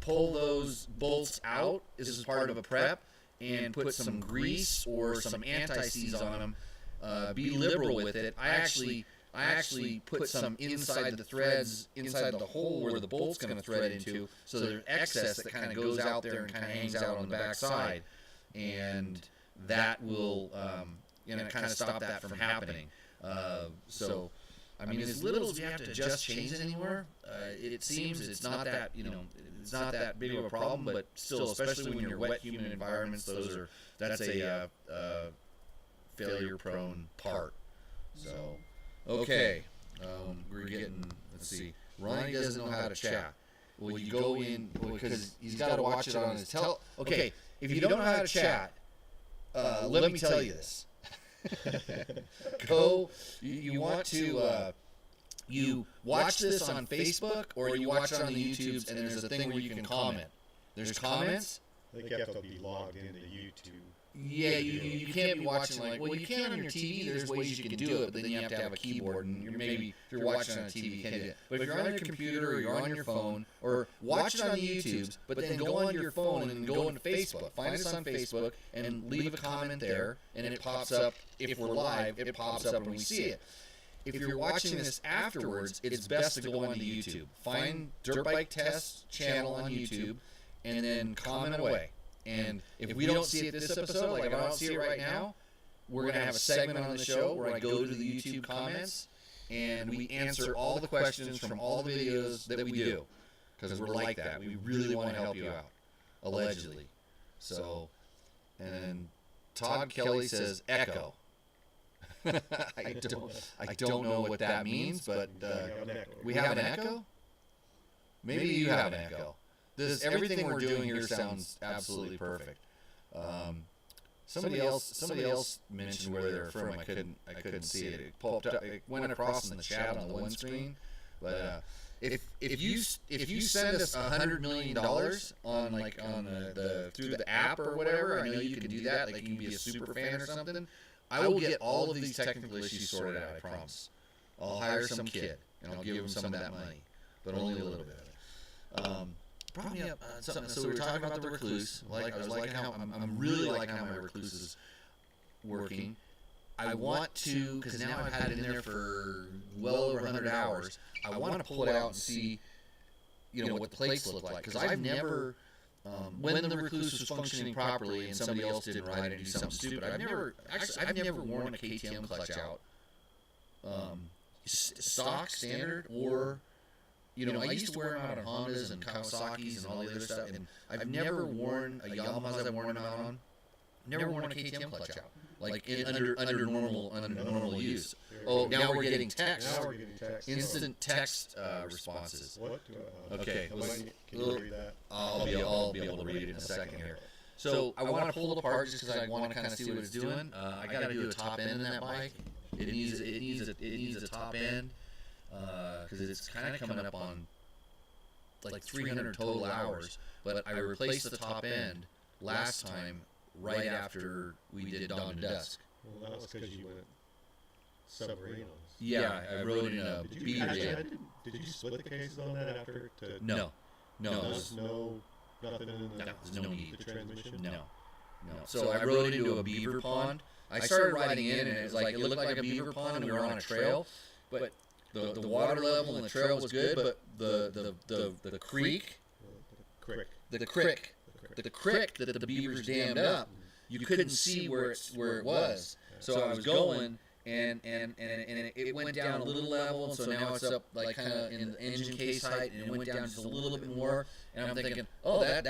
pull those bolts out as part of a prep and put some grease or some anti-seize on them. Be liberal with it. I actually put some inside the threads, inside the hole where the bolt's going to thread into, so there's excess that kind of goes out there and kind of hangs out on the back side, and that will kind of stop that from happening. So, I mean, as little as you have to adjust chains anymore, it seems it's not that it's not that big of a problem, but still, especially when you're wet, humid environments, that's a failure-prone part. So. Okay, we're getting, let's see, Ronnie doesn't know how to chat. Well, you go in, because he's got to watch it on his Okay, if you don't know how to chat, let me tell you this. You want to, you watch this on Facebook, or you watch it on the YouTubes, and there's a thing where you can comment. There's comments. I think you have to be logged into YouTube. Yeah, you can't be watching you can on your TV. There's ways you can do it, but then you have to have a keyboard, and if you're watching on a TV, you can't do it. But if you're on your computer or you're on your phone, or watch it on the YouTubes, but then go on your phone and go into Facebook. Find us on Facebook and leave a comment there, and it pops up. If we're live, it pops up and we see it. If you're watching this afterwards, it's best to go onto YouTube. Find Dirt Bike Test channel on YouTube, and then comment away. And if we don't see it this episode, like if I don't see it right now, we're going to have a segment on the show where I go to the YouTube comments and we answer all the questions from all the videos that we do. Because we're like that. We really want to help you out. Allegedly. So, and then Todd Kelly says echo. I don't know what that means, but we have an echo? Maybe you have an echo. Everything we're doing here sounds absolutely perfect. Somebody else mentioned where they're from. I couldn't see it. It popped up. It went across in the chat on the one screen. But if you send us $100 million on the through the app or whatever, I know you can do that. Like you can be a super fan or something. I will get all of these technical issues sorted out. I promise. I'll hire some kid and I'll give him some of that money, but only a little bit of it. Brought me up something. So we were talking about the Recluse. I was liking how I'm really liking how my Recluse is working. I want to, because now I've had it in there for well over 100 hours. I want to pull it out and see, what the plates look like. Because I've never, when the Recluse was functioning properly and somebody else didn't ride it and do something stupid, I've never worn a KTM clutch out, stock, standard, or. I used to wear them out on Hondas and Kawasaki's and all the other stuff, and I've never worn a Yamaha's I've worn them out on. Never worn a KTM clutch out, under normal use. Oh, now we're getting text. Instant text responses. What? Okay. Can you read that? I'll be able to read it in a second here. So I want to pull it apart just because I want to kind of see what it's doing. I got to do a top end in that bike. It needs a top end. Because it's kind of coming up on like 300 total hours, but I replaced the top end last time right after we did Dawn to Dusk. Well, that was because you went submarinos. Yeah, I rode in a beaver jam. Did you split the cases on that after? No. There's nothing in there's no need. The transmission? No. So I rode into a beaver pond. I started riding in, and it looked like a beaver pond, and we were on a trail, but the water level and the trail was good, but the creek that the beavers dammed up, you couldn't see where it was. So I was going, and it went down a little level, and so now it's up like kind of in the engine case height, and it went down just a little bit more. And I'm thinking, oh, that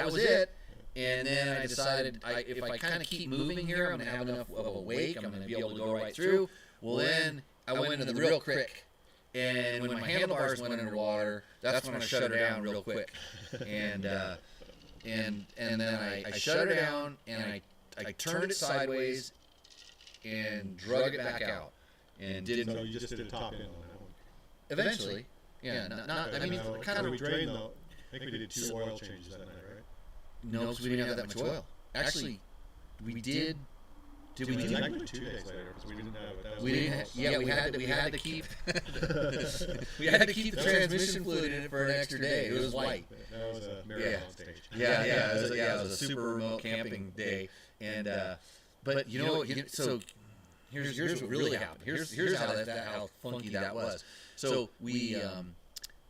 was it. And then I decided if I kind of keep moving here, I'm gonna have enough of a wake. I'm gonna be able to go right through. Well, then I went into the real crick, and when my handlebars went underwater, that's when I shut her down real quick. And then I shut her down, and I turned it sideways and drug it back out, and did. So you just did a top end on that one. Eventually, yeah. Kind of. We drained though. I think we did 2 oil changes that night, right? No, because we didn't have that much oil. Actually, we did Did we do? Like 2 days later because we didn't have it. That was We didn't. Yeah, we had to keep. We had to keep the transmission fluid in it for an extra day. It was white. That was a marathon stage. Yeah. It was a super remote camping day, and but so here's what really happened. Here's how funky that was. So we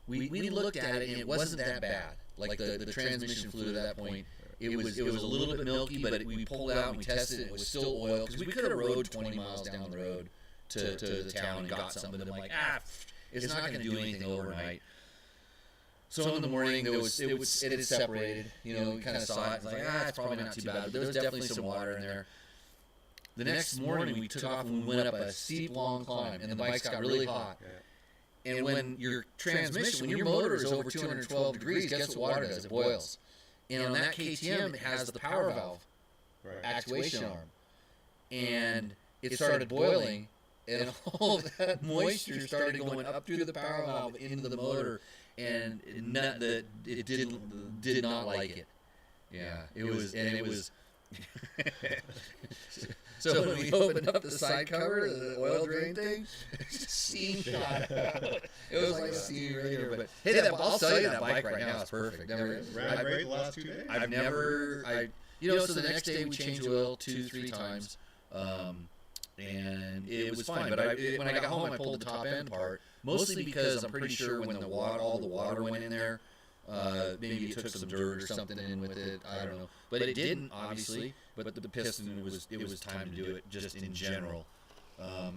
looked at it and it wasn't that bad. Like the transmission fluid at that point. It was a little bit milky, but we pulled it out and we tested it. It was still oil because we could have rode 20 miles down the road to the town and got something. But I'm like, it's not going to do anything overnight. So in the morning, it had separated. We kind of saw it. It's like, it's probably not too bad. But there was definitely some water in there. The next morning, we took off and we went up a steep, long climb, and the bikes got really hot. And when your transmission, when your motor is over 212 degrees, guess what water does? It boils. And on that KTM, it has the power valve actuation arm. And it started boiling, and all that moisture started going up through the power valve into the motor, and it did not like it. Yeah, it was. So when we opened up the side cover, the oil drain thing, steam shot out. It was like a steam radiator. But hey, I'll sell you that bike right now. It's perfect. Ride brake the last 2 days? I've never. So the next day we changed oil 2-3 times, and it was fine. But when I got home, I pulled the top end apart, mostly because I'm pretty sure when all the water went in there, maybe it took some dirt or something in with it. I don't know, but it didn't obviously. But the piston it was time to do it just in general.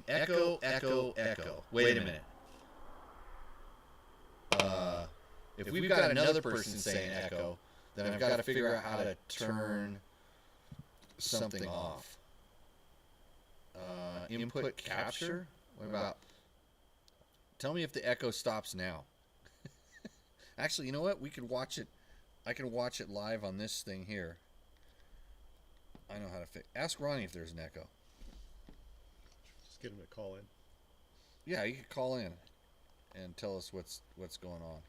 Echo. Wait a minute. If we've got another person saying echo, then I've got to figure out how to turn something off. Input capture? What about? Tell me if the echo stops now. Actually, you know what? We could watch it. I can watch it live on this thing here. I know how to fix. Ask Ronnie if there's an echo. Just get him to call in. Yeah, you could call in and tell us what's going on.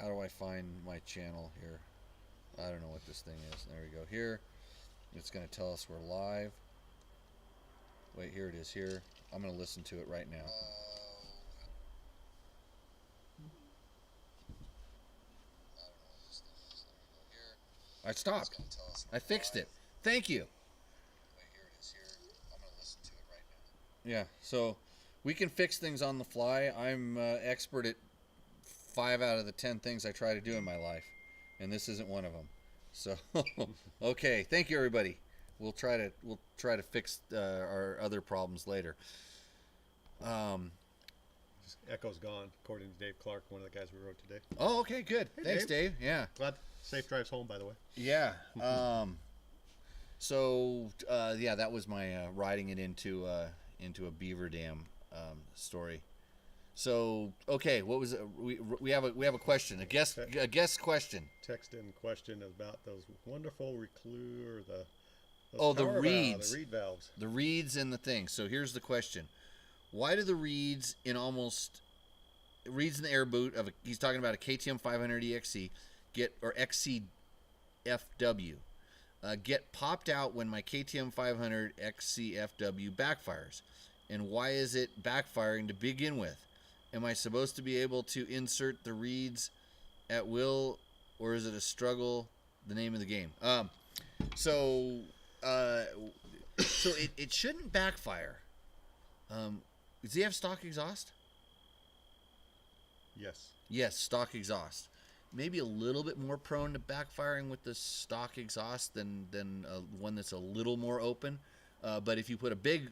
How do I find my channel here? I don't know what this thing is. There we go. Here, it's going to tell us we're live. Wait, here it is. Here, I'm going to listen to it right now. I stopped. I fixed it. Thank you. Yeah, so we can fix things on the fly. I'm expert at 5 out of the 10 things I try to do in my life, and this isn't one of them. So, okay, thank you, everybody. We'll try to fix our other problems later. Echo's gone, according to Dave Clark, one of the guys we wrote today. Oh, okay, good. Hey, thanks, Dave. Yeah. Glad safe drives home, by the way. Yeah. That was my riding it into a beaver dam story. So, okay, what was it? We have a question, a guest question. Text in question about those wonderful recluse or the reeds, the reed valves, the reeds and the thing. So here's the question: why do the reeds in the air boot of he's talking about a KTM 500 EXC XCFW get popped out when my KTM 500 XCFW backfires? And why is it backfiring to begin with? Am I supposed to be able to insert the reeds at will, or is it a struggle? The name of the game. So it shouldn't backfire. Does he have stock exhaust? Yes. Yes, stock exhaust. Maybe a little bit more prone to backfiring with the stock exhaust than one that's a little more open. But if you put a big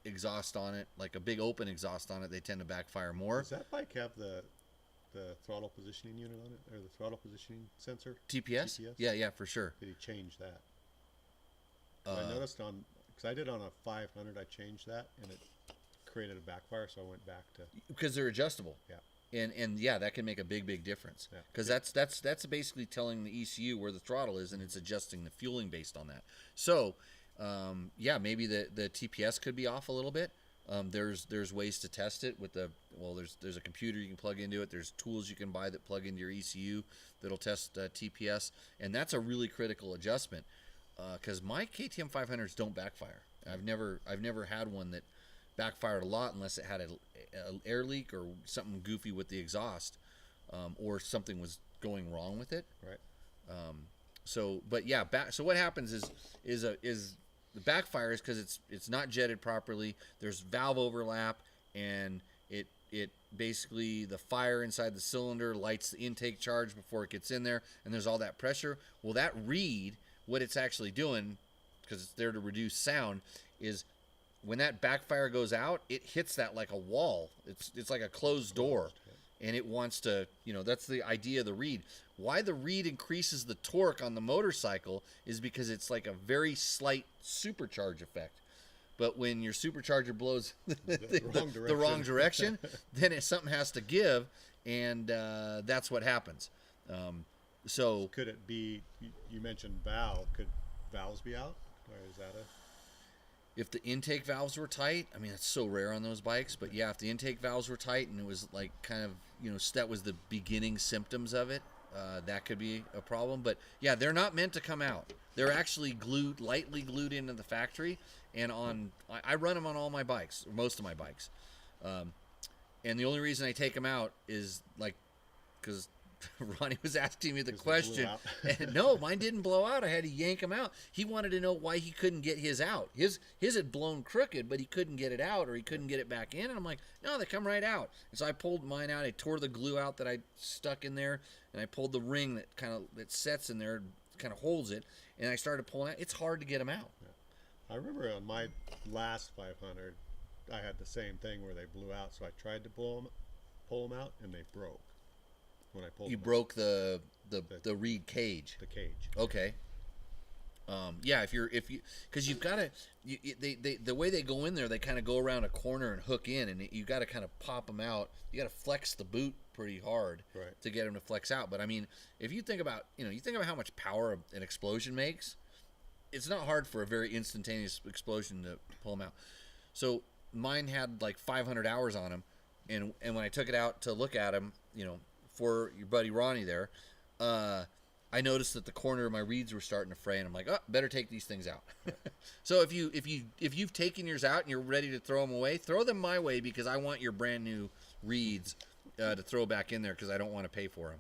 exhaust on it, like a big open exhaust on it, they tend to backfire more. Does that bike have the throttle positioning unit on it, or the throttle positioning sensor? TPS? Yeah, for sure. Did he change that? I noticed because I did on a 500, I changed that, and it created a backfire, so I went back to... Because they're adjustable. Yeah. And yeah, that can make a big difference. Because that's basically telling the ECU where the throttle is, and it's adjusting the fueling based on that. So, maybe the TPS could be off a little bit. There's ways to test it with there's a computer you can plug into it. There's tools you can buy that plug into your ECU that'll test TPS, and that's a really critical adjustment because my KTM 500s don't backfire. I've never had one that backfired a lot unless it had an air leak or something goofy with the exhaust, or something was going wrong with it. Right. So what happens is the backfire is because it's not jetted properly. There's valve overlap, and it basically, the fire inside the cylinder lights the intake charge before it gets in there, and there's all that pressure. Well, that reed, what it's actually doing, because it's there to reduce sound, is when that backfire goes out, it hits that like a wall. It's like a closed door, and it wants to, that's the idea of the reed. Why the reed increases the torque on the motorcycle is because it's like a very slight supercharge effect. But when your supercharger blows the wrong direction, then something has to give, and that's what happens. So could it be? You mentioned valve. Could valves be out, or is that if the intake valves were tight? I mean, it's so rare on those bikes, but yeah, if the intake valves were tight and it was like kind of that was the beginning symptoms of it, that could be a problem. But yeah, they're not meant to come out. They're actually lightly glued into the factory, and I run them on all my bikes, or most of my bikes, and the only reason I take them out is because Ronnie was asking me the question. And no, mine didn't blow out. I had to yank him out. He wanted to know why he couldn't get his out. His had blown crooked, but he couldn't get it out, or he couldn't get it back in. And I'm like, no, they come right out. And so I pulled mine out. I tore the glue out that I stuck in there, and I pulled the ring that sets in there, kind of holds it, and I started pulling out. It's hard to get them out. Yeah. I remember on my last 500, I had the same thing where they blew out. So I tried to pull them out, and they broke. When I pulled you broke the reed cage. The cage. Okay. Yeah, because you've got to, the way they go in there, they kind of go around a corner and hook in, and you got to kind of pop them out. You got to flex the boot pretty hard to get them to flex out. But I mean, if you think about, how much power an explosion makes, it's not hard for a very instantaneous explosion to pull them out. So mine had like 500 hours on them, and when I took it out to look at them, for your buddy Ronnie there, I noticed that the corner of my reeds were starting to fray, and I'm like, oh, better take these things out. So if you've taken yours out and you're ready to throw them away, throw them my way, because I want your brand new reeds to throw back in there, because I don't want to pay for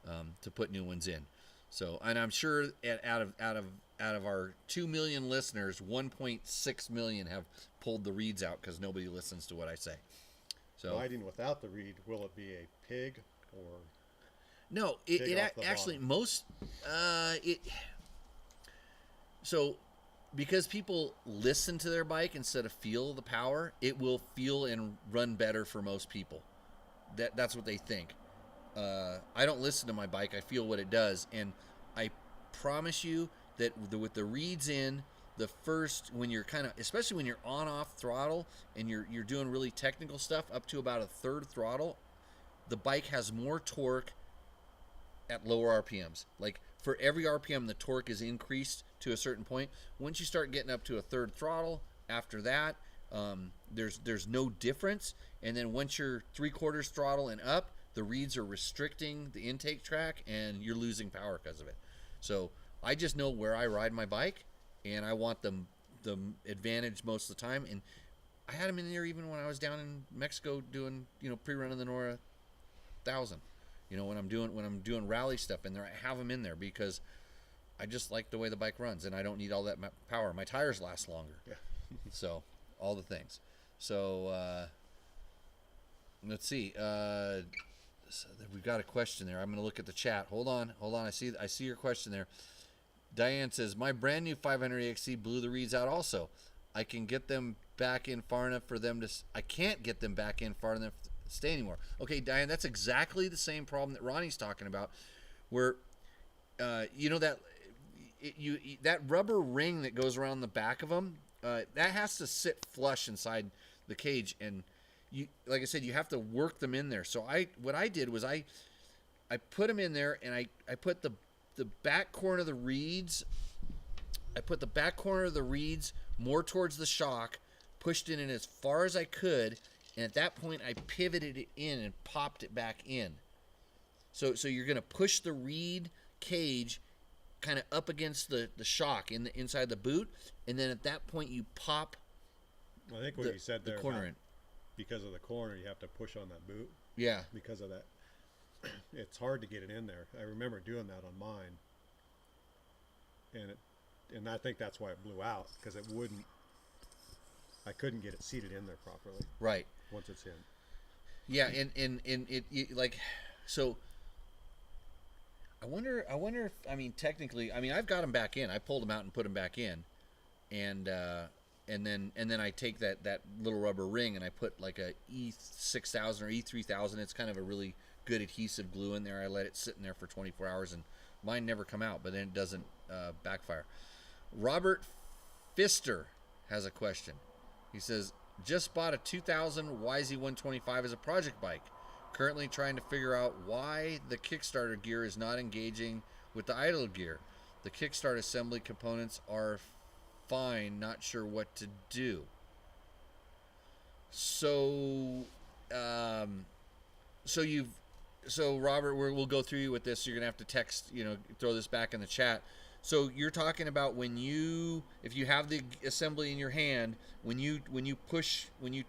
them to put new ones in. So, and I'm sure out of our 2 million listeners, 1.6 million have pulled the reeds out because nobody listens to what I say. So riding without the reed, will it be a pig? Or no, it actually bottom. Most so because people listen to their bike instead of feel the power, it will feel and run better for most people. That's what they think. I don't listen to my bike. I feel what it does, and I promise you that with the reeds in, the first, when you're especially when you're on-off throttle and you're doing really technical stuff up to about a third throttle, the bike has more torque at lower RPMs. Like for every RPM, the torque is increased to a certain point. Once you start getting up to a third throttle, after that, there's no difference. And then once you're 3/4 throttle and up, the reeds are restricting the intake track, and you're losing power because of it. So I just know where I ride my bike, and I want the advantage most of the time. And I had them in there even when I was down in Mexico doing pre-running the Nora 1000. When I'm doing rally stuff in there, I have them in there because I just like the way the bike runs, and I don't need all that power. My tires last longer. Yeah. So all the things. So let's see. So we've got a question there. I'm going to look at the chat. Hold on. I see your question there. Diane says, my brand new 500 EXC blew the reeds out also. I can get them back in far enough for them to. I can't get them back in far enough to stay anymore. Okay, Diane, that's exactly the same problem that Ronnie's talking about, where that rubber ring that goes around the back of them, that has to sit flush inside the cage, and like I said, you have to work them in there. So what I did was I put them in there, and I put the back corner of the reeds. I put the back corner of the reeds more towards the shock, pushed it in as far as I could, and at that point I pivoted it in and popped it back in. So you're going to push the reed cage kind of up against the shock inside the boot, and then at that point you pop. I think what you said there, corner in. Because of the corner, you have to push on that boot. Yeah. Because of that, it's hard to get it in there. I remember doing that on mine, and I think that's why it blew out, because it wouldn't. I couldn't get it seated in there properly. Right. Once it's in. Yeah, and it like, so. I wonder if, I mean, technically, I mean, I've got them back in. I pulled them out and put them back in, and then I take that little rubber ring and I put like a E6000 or E3000. It's kind of a really good adhesive glue in there. I let it sit in there for 24 hours, and mine never come out, but then it doesn't backfire. Robert Pfister has a question. He says, just bought a 2000 YZ125 as a project bike. Currently trying to figure out why the Kickstarter gear is not engaging with the idle gear. The Kickstart assembly components are fine, not sure what to do. So Robert, we'll go through you with this. So you're gonna have to text, throw this back in the chat. So you're talking about if you have the assembly in your hand, when you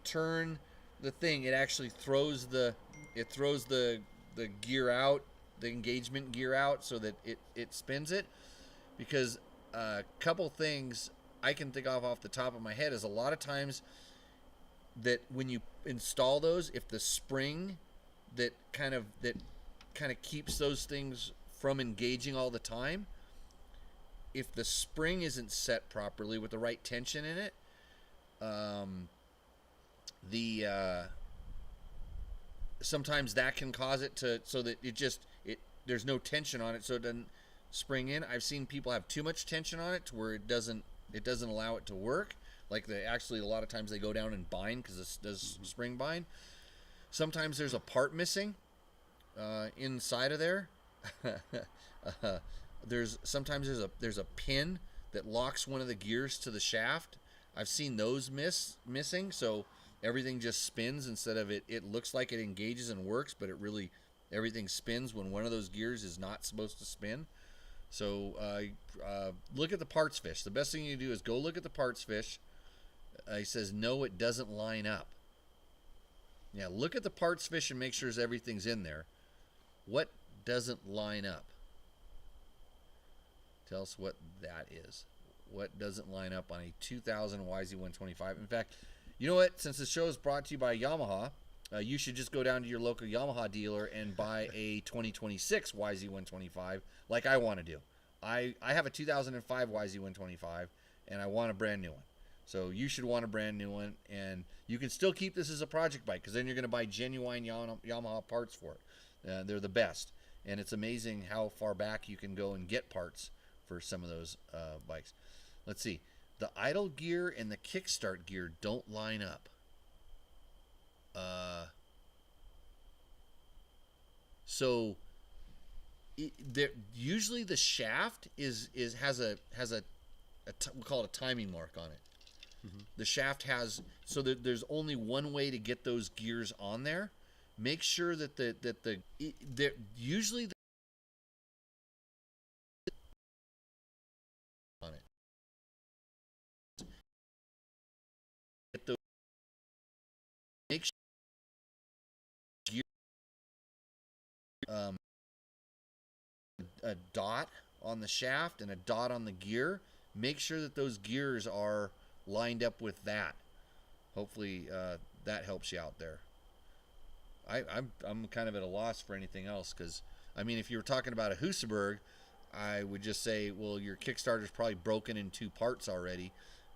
turn the thing, it actually throws the gear out, the engagement gear out, so that it spins it. Because a couple things I can think of off the top of my head is a lot of times that when you install those, if the spring that kind of keeps those things from engaging all the time, if the spring isn't set properly with the right tension in it, sometimes that can cause it so that there's no tension on it, so it doesn't spring in. I've seen people have too much tension on it to where it doesn't allow it to work. Like a lot of times they go down and bind because it does spring bind. Sometimes there's a part missing inside of there. There's a pin that locks one of the gears to the shaft. I've seen those missing, so everything just spins instead of it looks like it engages and works, but everything spins when one of those gears is not supposed to spin. So look at the parts fish. The best thing you do is go look at the parts fish. He says, no, it doesn't line up. Yeah, look at the parts fish and make sure everything's in there. What doesn't line up? Tell us what that is. What doesn't line up on a 2000 YZ125? In fact, you know what? Since the show is brought to you by Yamaha, you should just go down to your local Yamaha dealer and buy a 2026 YZ125 like I want to do. I have a 2005 YZ125, and I want a brand new one. So you should want a brand new one, and you can still keep this as a project bike, because then you're going to buy genuine Yamaha parts for it. They're the best, and it's amazing how far back you can go and get parts for some of those bikes. Let's see. The idle gear and the kickstart gear don't line up. So usually the shaft has a we call it a timing mark on it. Mm-hmm. The shaft has, so that there's only one way to get those gears on there. Make sure that usually on it. Get those, make sure gear, a dot on the shaft and a dot on the gear. Make sure that those gears are lined up with that. Hopefully that helps you out there. I'm kind of at a loss for anything else, because I mean, if you were talking about a Husaberg, I would just say, well, your Kickstarter's probably broken in 2 parts already,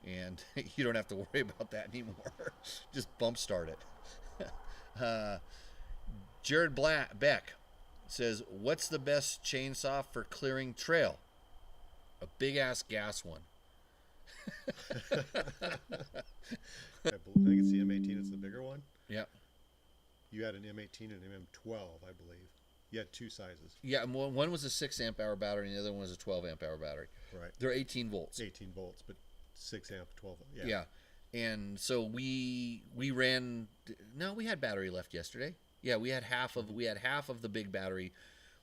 and you don't have to worry about that anymore. Just bump start it. Jared Beck says, what's the best chainsaw for clearing trail? A big ass gas one. I think it's the M18 is the bigger one. Yeah. You had an M18 and an M12, I believe. You had 2 sizes. Yeah, and one was a 6 amp hour battery and the other one was a 12 amp hour battery. Right. They're 18 volts. 18 volts, but 6 amp, 12. Yeah. and so we ran. No, we had battery left yesterday. Yeah, we had half of the big battery.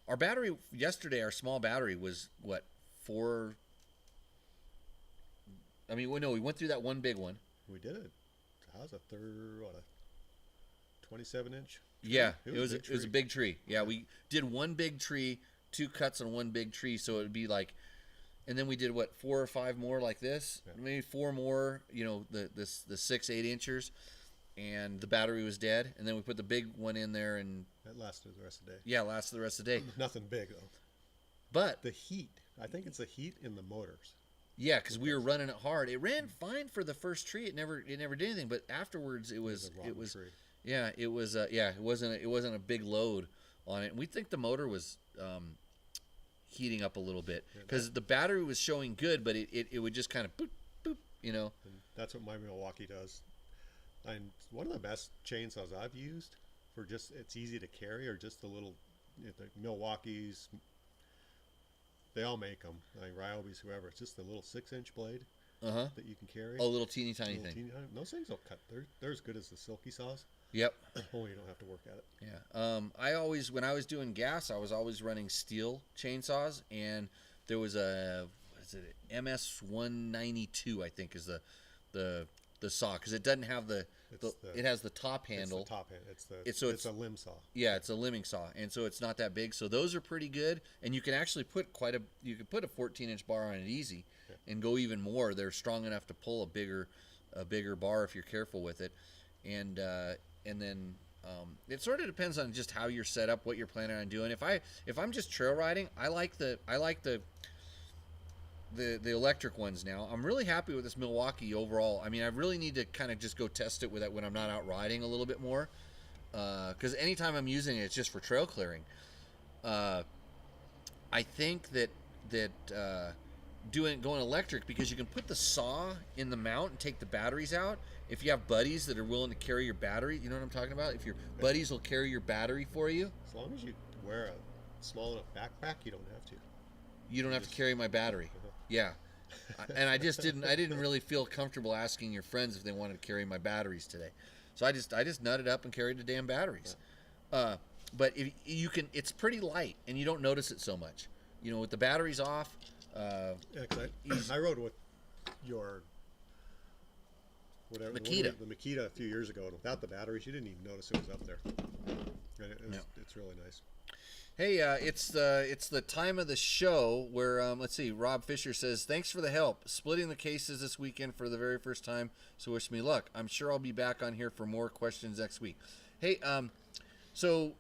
Our battery yesterday, our small battery was what, 4. I mean, well, no, we went through that one big one. We did it. That was a 27-inch. Yeah, it was a big tree. Yeah, we did one big tree, 2 cuts on one big tree, so it would be like, and then we did what, 4 or 5 more like this, maybe 4 more. You know, the 6-8 inchers, and the battery was dead. And then we put the big one in there, and that lasted the rest of the day. Yeah, lasted the rest of the day. Nothing big though. But the heat, I think it's the heat in the motors. Yeah, because we were running it hard. It ran fine for the first tree. It never did anything. But afterwards, it was tree. Yeah, it was. It wasn't a big load on it. And we think the motor was heating up a little bit because the battery was showing good, but it would just kind of boop boop. You know. And that's what my Milwaukee does. And one of the best chainsaws I've used for just, it's easy to carry, or just the little, the Milwaukees. They all make them, like Ryobi's, whoever. It's just the little 6-inch blade that you can carry. Oh, little teeny tiny thing. Those things will cut. They're as good as the silky saws. Yep. Only you don't have to work at it. Yeah. When I was doing gas, I was always running steel chainsaws, and there was a MS-192, I think, is the saw, because it doesn't have it has the top handle. It's the top handle. It's a limb saw. Yeah, it's a limbing saw, and so it's not that big. So those are pretty good, and you can actually put a 14-inch bar on it easy, and go even more. They're strong enough to pull a bigger bar if you're careful with it, and then it sort of depends on just how you're set up, what you're planning on doing. If I'm just trail riding, I like the electric ones now. I'm really happy with this Milwaukee overall. I mean, I really need to kind of just go test it with that when I'm not out riding a little bit more, because anytime I'm using it, it's just for trail clearing. I think that going electric, because you can put the saw in the mount and take the batteries out. If you have buddies that are willing to carry your battery, you know what I'm talking about? If your buddies will carry your battery for you. As long as you wear a small enough backpack, you don't have to. You don't have to carry my battery. Yeah. And I didn't really feel comfortable asking your friends if they wanted to carry my batteries today. So I just nutted up and carried the damn batteries. Yeah. But if you can, it's pretty light and you don't notice it so much. You know, with the batteries off. I rode with your Makita. The Makita a few years ago, and without the batteries, you didn't even notice it was up there. And it's really nice. Hey, it's the time of the show where let's see. Rob Fisher says, "Thanks for the help splitting the cases this weekend for the very first time. So wish me luck. I'm sure I'll be back on here for more questions next week." Hey, so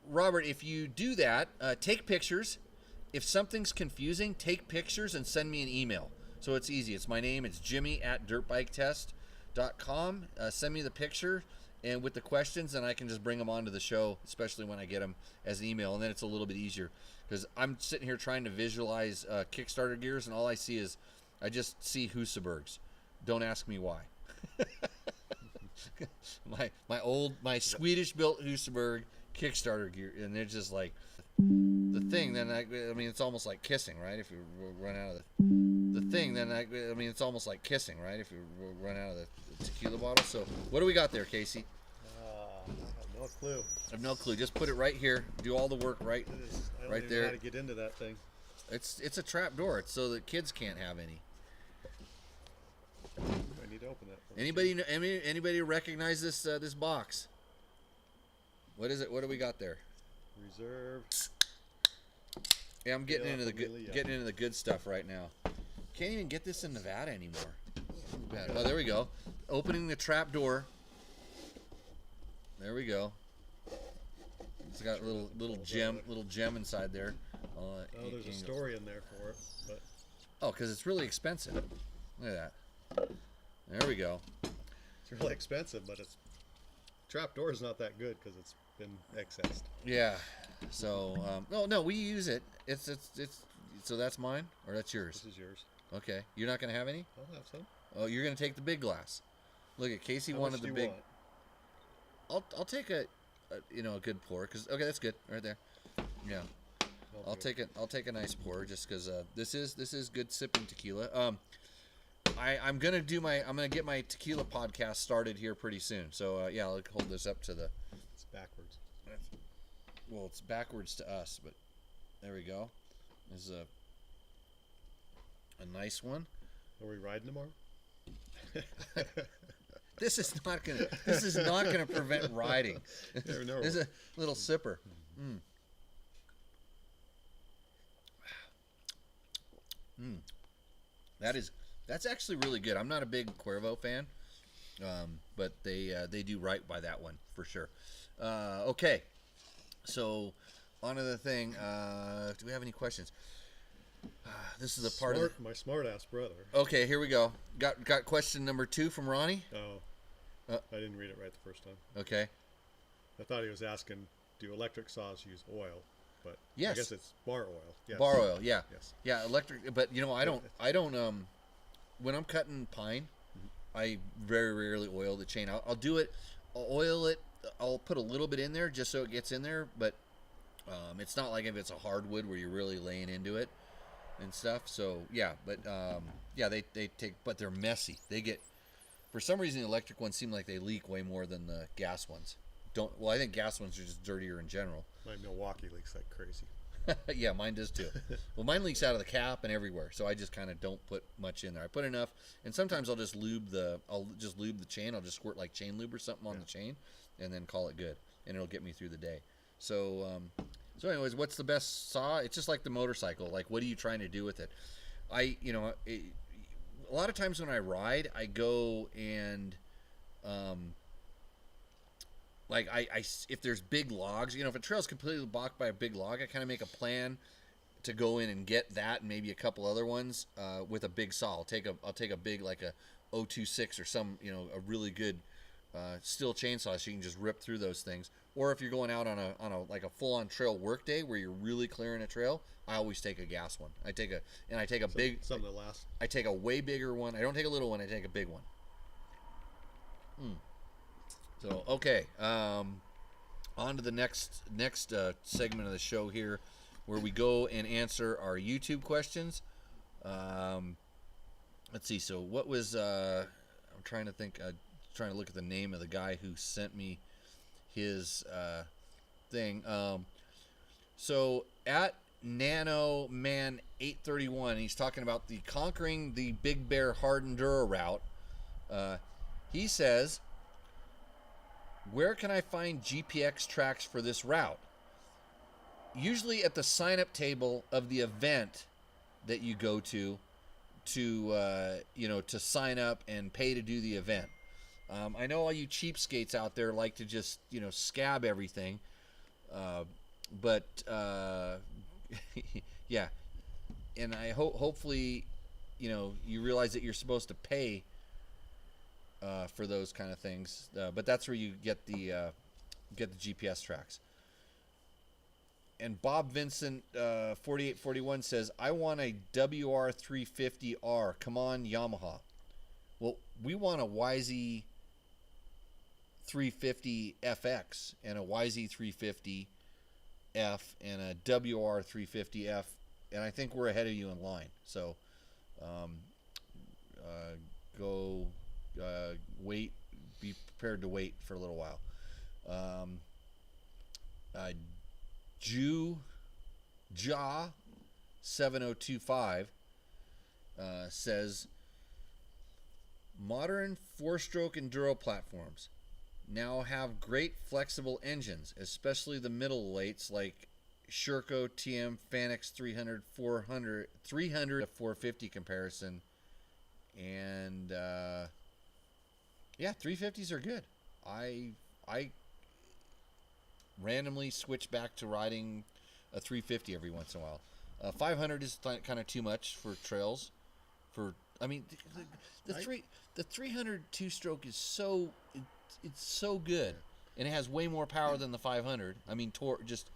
Robert, if you do that, take pictures. If something's confusing, take pictures and send me an email. So it's easy. It's my name. It's Jimmy@dirtbiketest.com. Send me the picture and with the questions, and I can just bring them onto the show, especially when I get them as an email, and then it's a little bit easier because I'm sitting here trying to visualize Kickstarter gears, and all I see is I just see Husabergs. Don't ask me why. my Swedish built Husaberg Kickstarter gear, and they're just like the thing. Then I mean, it's almost like kissing, right? If you run out of the thing, then I mean, it's almost like kissing, right? If you run out of the tequila bottle. So what do we got there, Casey? I have no clue. I have no clue. Just put it right here. Do all the work right I don't right even there. know how to get into that thing. It's a trap door. It's so that kids can't have any. I need to open that. Anybody recognize this this box? What is it? What do we got there? Reserve. Yeah, I'm getting into the good stuff right now. Can't even get this in Nevada anymore. Oh, there we go. Opening the trap door. There we go. It's got a little gem inside there. There's a story in there for it, but because it's really expensive. Look at that. There we go. It's really expensive, but its trap door is not that good because it's been accessed. Yeah. So no, we use it. It's so that's mine or that's yours. This is yours. Okay, you're not gonna have any? I'll have some. Oh, you're gonna take the big glass. Look at Casey How wanted much the do you big. want? I'll take a good pour because that's good right there. Yeah, I'll take a nice pour just because this is good sipping tequila. I'm gonna get my tequila podcast started here pretty soon. So yeah, I'll hold this up to the. It's backwards. Well, it's backwards to us, but there we go. This is a nice one. Are we riding tomorrow? This is not gonna prevent riding. This is a little sipper. That's actually really good. I'm not a big Cuervo fan, but they do right by that one for sure. Okay, so on to the thing. Do we have any questions? This is a part of my smart ass brother. Okay, here we go. Got question number 2 from Ronnie. Oh, I didn't read it right the first time. Okay. I thought he was asking, do electric saws use oil? But yes. I guess it's bar oil. Yes. Bar oil, yeah. Yes. Yeah, electric. But I don't. When I'm cutting pine, I very rarely oil the chain. I'll do it. I'll oil it. I'll put a little bit in there just so it gets in there. But it's not like if it's a hardwood where you're really laying into it and stuff. So yeah, but yeah, they take, but they're messy. They get, for some reason, the electric ones seem like they leak way more than the gas ones. Well, I think gas ones are just dirtier in general. My Milwaukee leaks like crazy. Yeah, mine does too. Well, mine leaks out of the cap and everywhere, so I just kind of don't put much in there. I put enough, and sometimes I'll just lube the chain. I'll just squirt like chain lube or something on the chain, and then call it good, and it'll get me through the day. So, anyways, what's the best saw? It's just like the motorcycle. Like, what are you trying to do with it? A lot of times when I ride, I go and like if there's big logs, if a trail's completely blocked by a big log, I kind of make a plan to go in and get that and maybe a couple other ones with a big saw. I'll take a big, like a 026 or some, a really good steel chainsaw, so you can just rip through those things. Or if you're going out on a like a full-on trail work day where you're really clearing a trail, I always take a gas one. I take a big, something that lasts. I take a way bigger one. I don't take a little one. I take a big one. So, okay, on to the next segment of the show here, where we go and answer our YouTube questions. Let's see. So, what was I'm trying to think. Trying to look at the name of the guy who sent me his thing. So at Nano Man 831, he's talking about the conquering the Big Bear hard enduro route. He says, where can I find GPX tracks for this route? Usually at the sign-up table of the event that you go to sign up and pay to do the event. I know all you cheapskates out there like to just, scab everything. But yeah. And I hopefully, you realize that you're supposed to pay for those kind of things, but that's where you get the GPS tracks. And Bob Vincent 4841 says, I want a WR350R. Come on, Yamaha. Well, we want a YZ350FX and a YZ350F and a WR350F, and I think we're ahead of you in line. So go wait, be prepared to wait for a little while. Ja 7025 says, modern 4-stroke enduro platforms now have great flexible engines, especially the middle weights like Sherco TM Fanex 300 to 450 comparison. And yeah, 350s are good. I randomly switch back to riding a 350 every once in a while. 500 is kind of too much for trails. The 300 2-stroke is so good, and it has way more power than the 500. I mean, just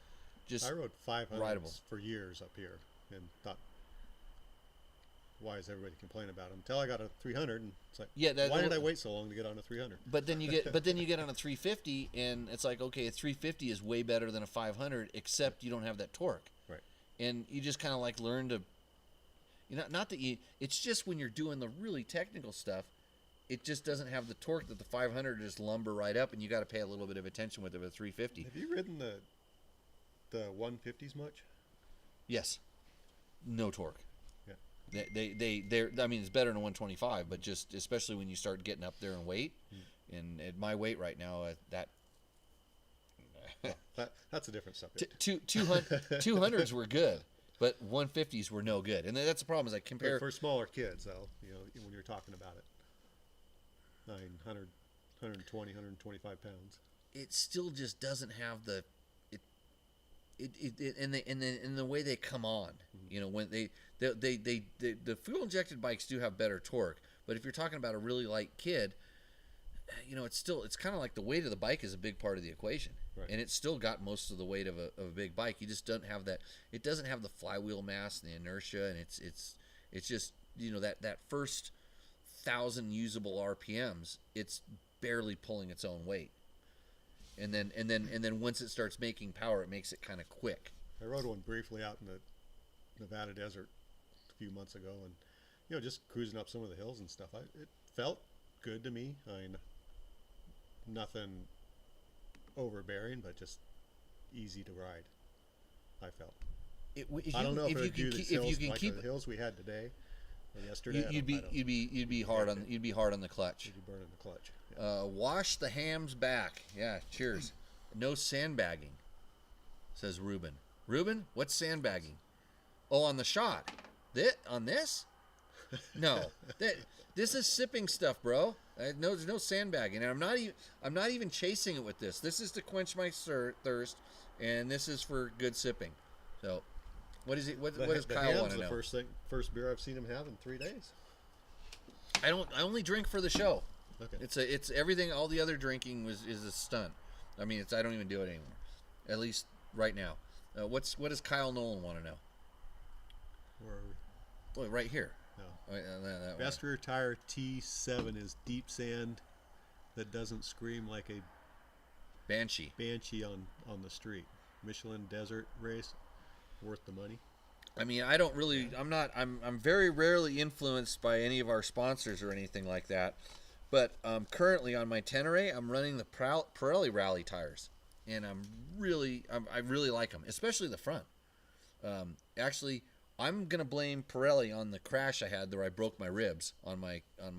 I rode 500s rideable for years up here and thought, why is everybody complaining about them? Until I got a 300, and it's like, why did I wait so long to get on a 300? But then you get on a 350, and it's like, okay, a 350 is way better than a 500, except you don't have that torque. Right. And you just kind of like learn to, not that you. It's just when you're doing the really technical stuff, it just doesn't have the torque that the 500 just lumber right up, and you got to pay a little bit of attention with it with a 350. Have you ridden the 150s much? Yes. No torque. Yeah. They're. I mean, it's better than a 125, but just especially when you start getting up there in weight, and at my weight right now, that's a different subject. 200s were good, but 150s were no good, and that's the problem. Is I compare for smaller kids, though. When you're talking about it, 900, 120, 125 pounds. It still just doesn't have the and the way they come on. When the fuel injected bikes do have better torque, but if you're talking about a really light kid, it's kind of like the weight of the bike is a big part of the equation, right. And it's still got most of the weight of a big bike. You just don't have that. It doesn't have the flywheel mass and the inertia, and it's just that first 1,000 usable RPMs, it's barely pulling its own weight. And then once it starts making power, it makes it kind of quick. I rode one briefly out in the Nevada desert a few months ago, and just cruising up some of the hills and stuff. It felt good to me. Nothing overbearing, but just easy to ride. I felt. I don't know if it do the hills like the hills we had today or yesterday. You'd be hard on the clutch. You'd be burning the clutch. Wash the hams back. Yeah, cheers. No sandbagging, says Ruben. Ruben, what's sandbagging? Oh, on the shot. On this? No. This is sipping stuff, bro. No, there's no sandbagging, and I'm not even chasing it with this. This is to quench my thirst, and this is for good sipping. So, what is it? What does Kyle want to know? The first beer I've seen him have in 3 days. I only drink for the show. Okay. It's everything. All the other drinking is a stunt. I mean, I don't even do it anymore. At least right now. What does Kyle Nolan want to know? Where are we? Boy, right here. No. That Best rear tire T7 is deep sand that doesn't scream like a banshee on the street. Michelin desert race, worth the money. I mean, I don't really. I'm very rarely influenced by any of our sponsors or anything like that. But currently on my Tenere, I'm running the Pirelli Rally tires, and I really like them, especially the front. Actually, I'm gonna blame Pirelli on the crash I had where I broke my ribs on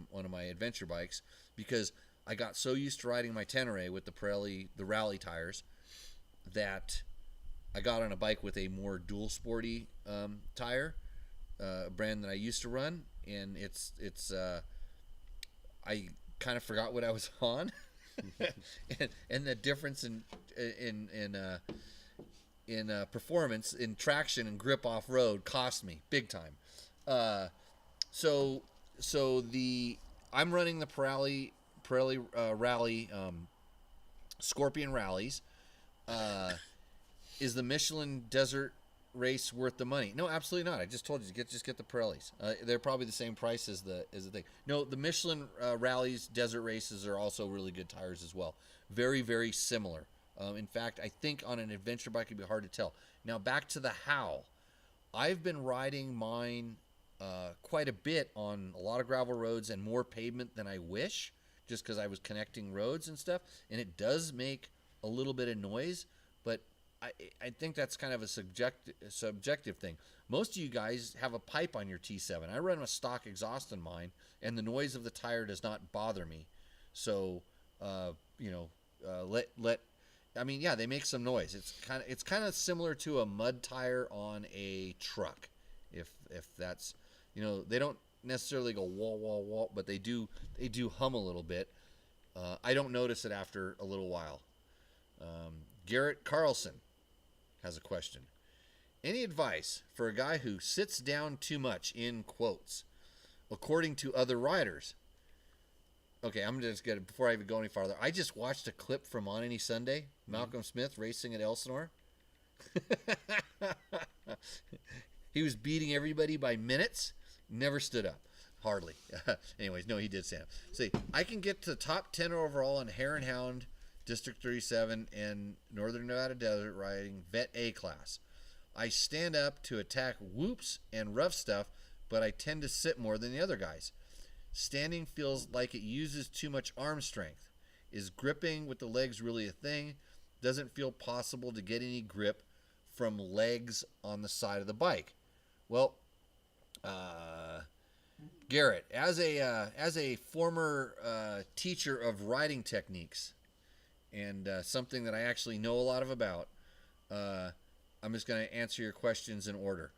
one of my adventure bikes, because I got so used to riding my Tenere with the Rally tires that I got on a bike with a more dual sporty tire, brand that I used to run, and I kind of forgot what I was on, and the difference in performance, in traction and grip off road cost me big time. So I'm running the Pirelli Rally Scorpion Rallies. Is the Michelin Desert race worth the money? No, absolutely not. I just told you, just get the Pirellis. They're probably the same price as the thing. No, the Michelin Rallies desert races are also really good tires as well. Very, very similar. In fact, I think on an adventure bike it'd be hard to tell. Now back to the how. I've been riding mine quite a bit on a lot of gravel roads and more pavement than I wish, just because I was connecting roads and stuff, and it does make a little bit of noise, but I think that's kind of a subjective thing. Most of you guys have a pipe on your T7. I run a stock exhaust in mine, and the noise of the tire does not bother me. So, I mean, yeah, they make some noise. It's kind of similar to a mud tire on a truck. If that's, they don't necessarily go wall wall wall, but they do hum a little bit. I don't notice it after a little while. Garrett Carlson has a question. Any advice for a guy who sits down too much, in quotes, according to other riders? Okay, I'm just going to, before I even go any farther, I just watched a clip from On Any Sunday, Malcolm Smith racing at Elsinore. He was beating everybody by minutes, never stood up, hardly. Anyways, no, he did stand up. See, I can get to the top 10 overall in Hare and Hound, District 37, and Northern Nevada Desert riding Vet A class. I stand up to attack whoops and rough stuff, but I tend to sit more than the other guys. Standing feels like it uses too much arm strength. Is gripping with the legs really a thing? Doesn't feel possible to get any grip from legs on the side of the bike. Well, Garrett, as a former teacher of riding techniques, and something that I actually know a lot about, I'm just going to answer your questions in order.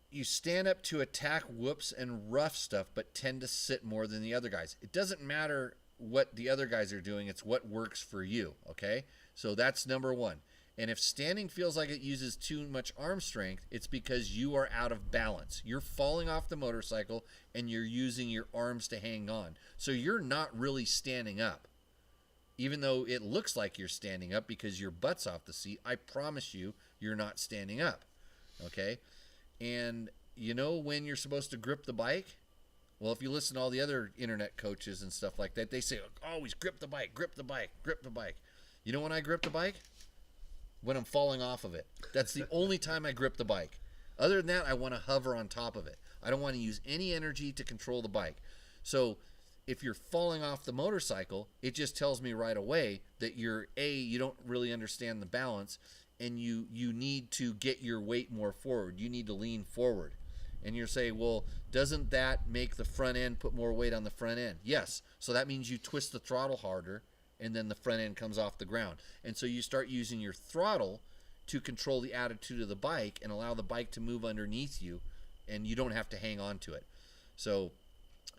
You stand up to attack whoops and rough stuff, but tend to sit more than the other guys. It doesn't matter what the other guys are doing. It's what works for you, okay? So that's number one. And if standing feels like it uses too much arm strength, it's because you are out of balance. You're falling off the motorcycle and you're using your arms to hang on. So you're not really standing up. Even though it looks like you're standing up because your butt's off the seat, I promise you, you're not standing up, okay? And you know when you're supposed to grip the bike? Well, if you listen to all the other internet coaches and stuff like that, they say, always grip the bike, grip the bike, grip the bike. You know when I grip the bike? When I'm falling off of it. That's the only time I grip the bike. Other than that, I want to hover on top of it. I don't want to use any energy to control the bike. So if you're falling off the motorcycle, it just tells me right away that you don't really understand the balance, and you need to get your weight more forward. You need to lean forward. And you're saying, well, doesn't that make the front end put more weight on the front end? Yes. So that means you twist the throttle harder, and then the front end comes off the ground. And so you start using your throttle to control the attitude of the bike and allow the bike to move underneath you, and you don't have to hang on to it. So,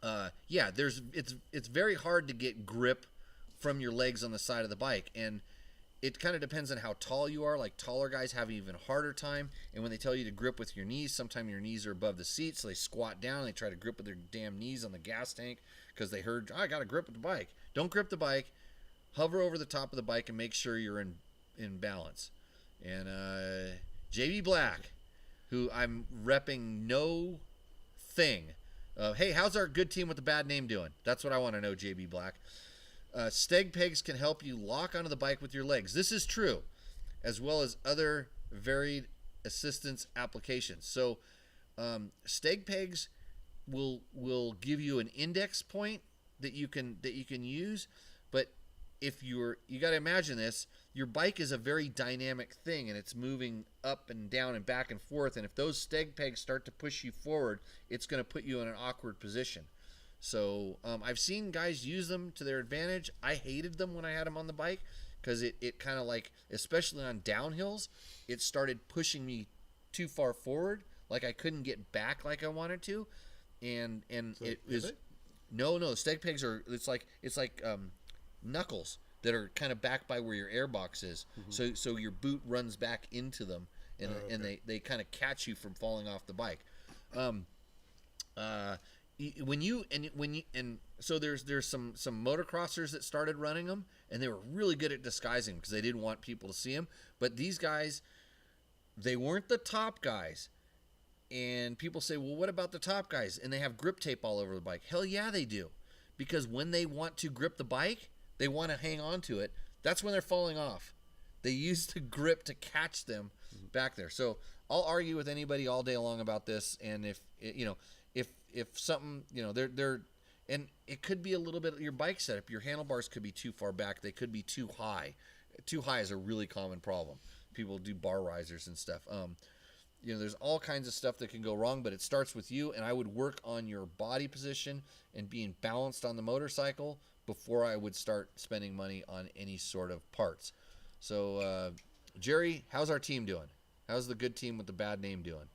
it's very hard to get grip from your legs on the side of the bike, and it kind of depends on how tall you are. Like taller guys have an even harder time, and when they tell you to grip with your knees, sometimes your knees are above the seat, so they squat down and they try to grip with their damn knees on the gas tank because they heard, I got to grip with the bike. Don't grip the bike. Hover over the top of the bike and make sure you're in balance. And JB Black, who I'm repping no thing. Hey, how's our good team with the bad name doing? That's what I want to know, JB Black. Steg pegs can help you lock onto the bike with your legs. This is true, as well as other varied assistance applications. So steg pegs will give you an index point that you can use, but if you got to imagine this, your bike is a very dynamic thing, and it's moving up and down and back and forth, and if those steg pegs start to push you forward, it's going to put you in an awkward position. So I've seen guys use them to their advantage. I hated them when I had them on the bike because it kind of like, especially on downhills, it started pushing me too far forward, like I couldn't get back like I wanted to, and so it is no steg pegs are it's like knuckles that are kind of back by where your airbox is. Mm-hmm. So your boot runs back into them, and and they kind of catch you from falling off the bike. So there's some motocrossers that started running them, and they were really good at disguising because they didn't want people to see them. But these guys, they weren't the top guys. And people say, well, what about the top guys? And they have grip tape all over the bike. Hell yeah, they do. Because when they want to grip the bike, they want to hang on to it. That's when they're falling off. They use the grip to catch them back there. So I'll argue with anybody all day long about this. And if something, they're and it could be a little bit your bike setup. Your handlebars could be too far back. They could be too high. Too high is a really common problem. People do bar risers and stuff. There's all kinds of stuff that can go wrong, but it starts with you, and I would work on your body position and being balanced on the motorcycle before I would start spending money on any sort of parts. So, Jerry, how's our team doing? How's the good team with the bad name doing?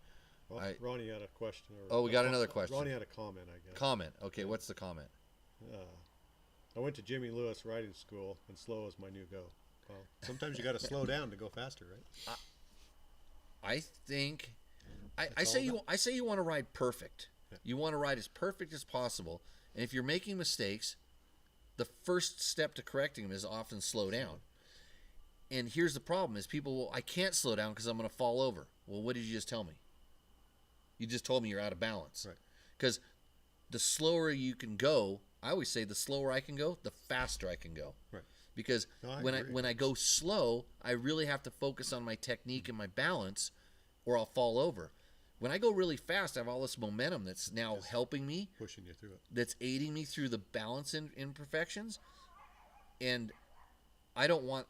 Well, Ronnie had a question. We got another question. Ronnie had a comment, I guess. Comment. Okay, what's the comment? I went to Jimmy Lewis riding school, and slow is my new go. Well, sometimes you got to slow down to go faster, right? I think I say you want to ride perfect. Yeah. You want to ride as perfect as possible, and if you're making mistakes, the first step to correcting them is often slow down. And here's the problem: is people, I can't slow down because I'm going to fall over. Well, what did you just tell me? You just told me you're out of balance. Right. Because the slower you can go, I always say the slower I can go, the faster I can go. Right. because No, I when agree. I go slow, I really have to focus on my technique and my balance, or I'll fall over. When I go really fast, I have all this momentum that's now Just helping me, pushing you through it. that's aiding me through the balance imperfections, and I don't want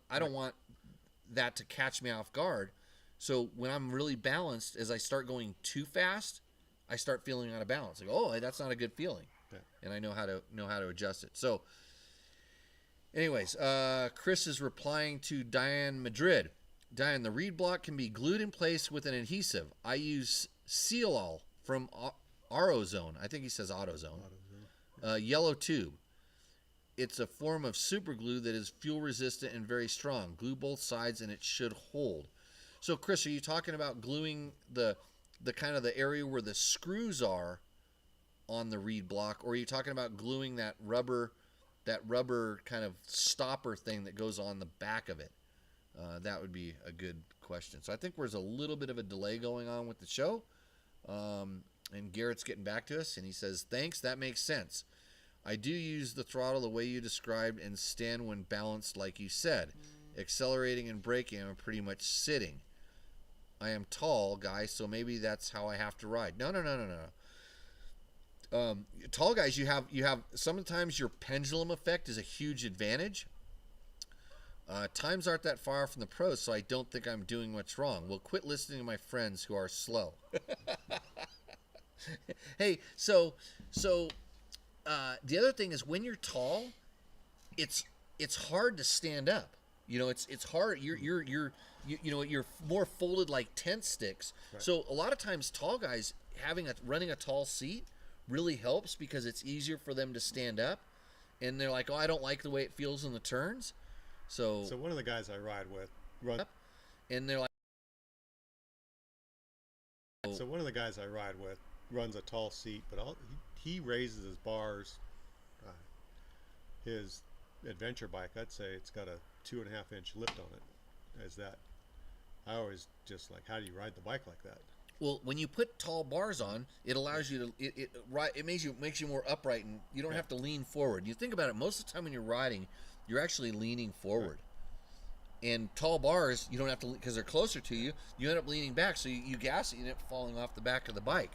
that to catch me off guard. So when I'm really balanced, as I start going too fast, I start feeling out of balance. Like, oh, that's not a good feeling, Yeah. and I know how to adjust it. So, anyways, Chris is replying to Diane Madrid. Diane, the reed block can be glued in place with an adhesive. I use Seal All from AutoZone. I think he says AutoZone. Yellow tube. It's a form of super glue that is fuel resistant and very strong. Glue both sides and it should hold. So, Chris, are you talking about gluing the kind of the area where the screws are on the reed block, or are you talking about gluing that rubber kind of stopper thing that goes on the back of it? That would be a good question. So I think there's a little bit of a delay going on with the show. And Garrett's getting back to us, and he says, thanks, that makes sense. I do use the throttle the way you described and stand when balanced like you said. Accelerating and braking, I'm pretty much sitting. I am tall, guy, so maybe that's how I have to ride. No. Tall guys, you have sometimes your pendulum effect is a huge advantage. Times aren't that far from the pros, so I don't think I'm doing much wrong. Well, quit listening to my friends who are slow. Hey, so the other thing is when you're tall, it's hard to stand up. You know, it's hard. You're more folded like tent sticks. Right. So a lot of times, tall guys running a tall seat really helps because it's easier for them to stand up, and they're like, oh, I don't like the way it feels in the turns. So one of the guys I ride with up, and they're like, so one of the guys I ride with runs a tall seat, but he raises his bars. His adventure bike, I'd say it's got a 2.5-inch lift on it. As that, I always just like, how do you ride the bike like that? Well, when you put tall bars on, it allows you to it makes you more upright, and you don't have to lean forward. You think about it, most of the time when you're riding, you're actually leaning forward. Right. And tall bars, you don't have to, because they're closer to you. You end up leaning back, so you gas it, you end up falling off the back of the bike.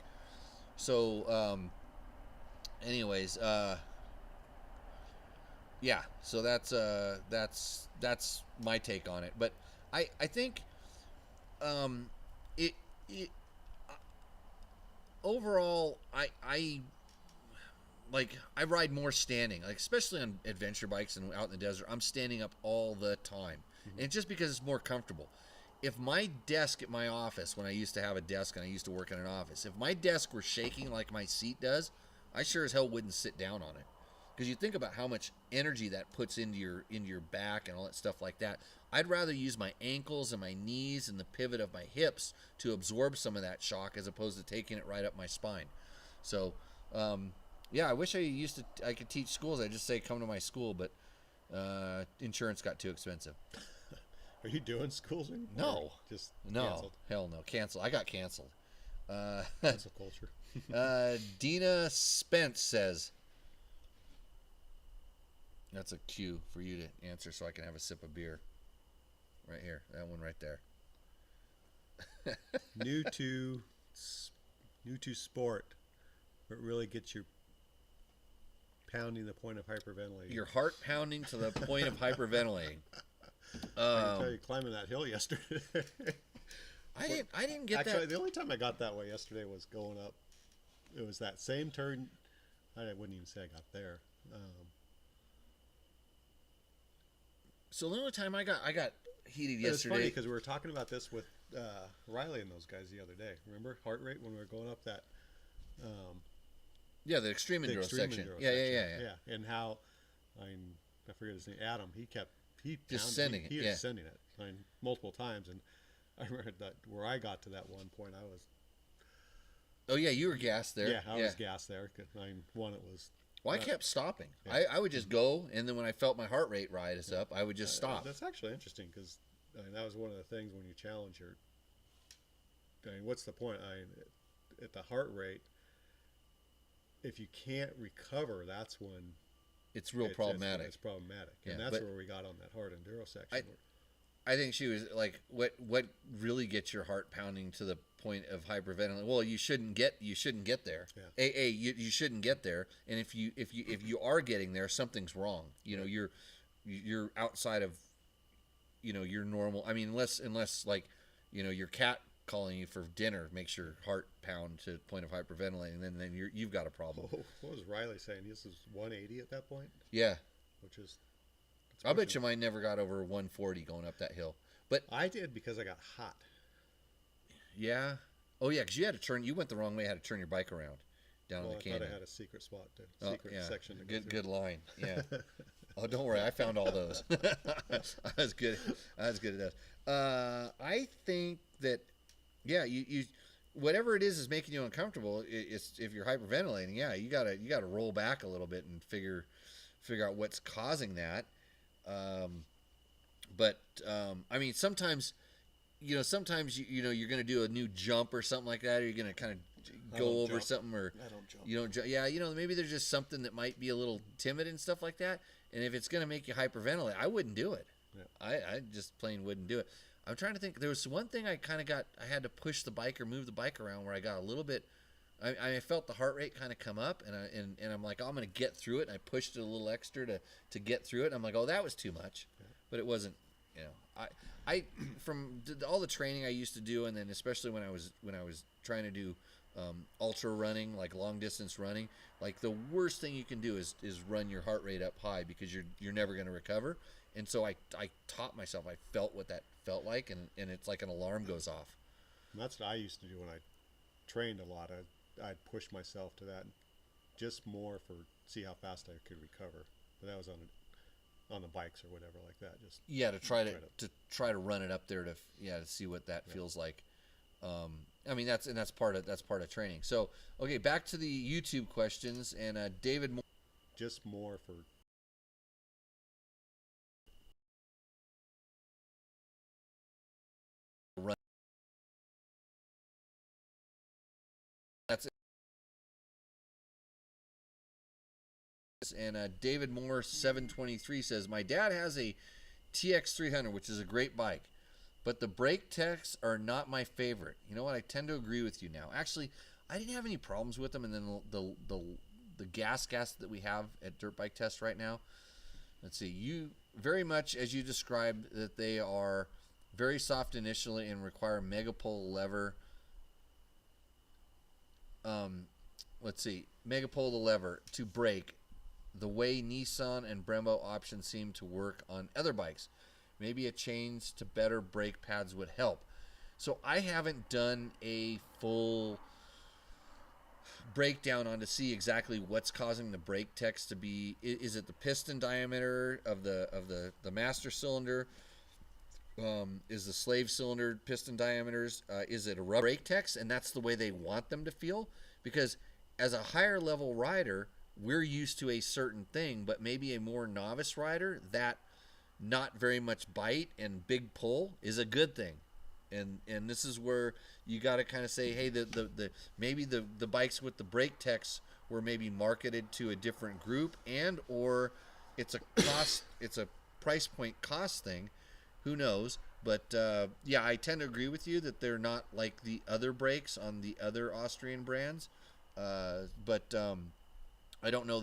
So, anyways, yeah. So that's my take on it. But I think it overall I ride more standing, like especially on adventure bikes and out in the desert. I'm standing up all the time, and just because it's more comfortable. If my desk at my office, when I used to have a desk and I used to work in an office, if my desk were shaking like my seat does, I sure as hell wouldn't sit down on it. Because you think about how much energy that puts into your back and all that stuff like that. I'd rather use my ankles and my knees and the pivot of my hips to absorb some of that shock as opposed to taking it right up my spine. So, yeah, I wish I could teach schools. I'd just say come to my school, but insurance got too expensive. Are you doing schools anymore? No. Just no. Canceled? Hell no. Cancel. I got canceled. Cancel culture. Dina Spence says, that's a cue for you to answer so I can have a sip of beer. Right here. That one right there. New to sport. It really gets you pounding the point of hyperventilating. Your heart pounding to the point of hyperventilating. I can tell you climbing that hill yesterday. I didn't get Actually, that. the only time I got that way yesterday was going up. It was that same turn. I wouldn't even say I got there. So the only time I got heated yesterday. It's funny because we were talking about this with Riley and those guys the other day. Remember heart rate when we were going up that? Yeah, the extreme enduro section. Yeah. And how I forget his name. Adam. He just sending it. He was sending it multiple times, and I remember that where I got to that one point, I was. Oh yeah, you were gassed there. Yeah, I was gassed there. It was. Well, I kept stopping. Yeah. I would just go, and then when I felt my heart rate rise up, I would just stop. That's actually interesting because that was one of the things when you challenge your. What's the point? At the heart rate, if you can't recover, that's when it's real problematic. It's problematic, Yeah, and that's but where we got on that hard enduro section. I think she was like, what really gets your heart pounding to the point of hyperventilating? Well, you shouldn't get there. Yeah. You shouldn't get there. And if you are getting there, something's wrong. You know, you're outside of, you know, your normal. I mean, unless like, you know, your cat calling you for dinner makes your heart pound to the point of hyperventilating, then you've got a problem. Oh, what was Riley saying? This is 180 at that point. Yeah, which is. I bet you mine never got over 140 going up that hill. But I did because I got hot. Yeah. Oh yeah, because you had to turn. You went the wrong way. Had to turn your bike around down in the canyon. I thought I had a secret spot, section. To good line. Yeah. Oh, don't worry. I found all those. I was good. I was good at that. I think that, yeah, you whatever it is making you uncomfortable. It's if you're hyperventilating. Yeah, you gotta roll back a little bit and figure out what's causing that. I mean, sometimes you're going to do a new jump or something like that, or you're going to kind of go over something, or I don't jump. You don't jump. Yeah, maybe there's just something that might be a little timid and stuff like that. And if it's going to make you hyperventilate, I wouldn't do it. Yeah. I just plain wouldn't do it. I'm trying to think. There was one thing I had to push the bike or move the bike around where I got a little bit. I felt the heart rate kind of come up, and I'm like, oh, I'm going to get through it. And I pushed it a little extra to get through it. And I'm like, oh, that was too much, but it wasn't. You know, I from all the training I used to do, and then especially when I was trying to do ultra running, like long distance running, like the worst thing you can do is run your heart rate up high, because you're never going to recover. And so I taught myself. I felt what that felt like, and it's like an alarm goes off. And that's what I used to do when I trained a lot. I'd push myself to that, just more for see how fast I could recover. But that was on the bikes or whatever like that. Just to try to run it up there to see what that feels like. I mean, that's part of training. So okay, back to the YouTube questions, and David Moore. Just more for. That's it. And David Moore 723 says, my dad has a TX300, which is a great bike, but the brake techs are not my favorite. You know what? I tend to agree with you now. Actually, I didn't have any problems with them, and then the gas that we have at Dirt Bike Test right now. Let's see. You very much as you described that they are very soft initially and require megapole lever. Let's see, megapole the lever to brake, the way Nissan and Brembo options seem to work on other bikes. Maybe a change to better brake pads would help. So I haven't done a full breakdown on to see exactly what's causing the brake techs to be. Is it the piston diameter of the master cylinder? Is the slave cylinder piston diameters? Is it a rubber brake techs, and that's the way they want them to feel? Because as a higher level rider, we're used to a certain thing, but maybe a more novice rider, that not very much bite and big pull is a good thing. And this is where you got to kind of say, hey, maybe the bikes with the brake techs were maybe marketed to a different group, and or it's a price point cost thing. Who knows? But yeah, I tend to agree with you that they're not like the other brakes on the other Austrian brands. But I don't know,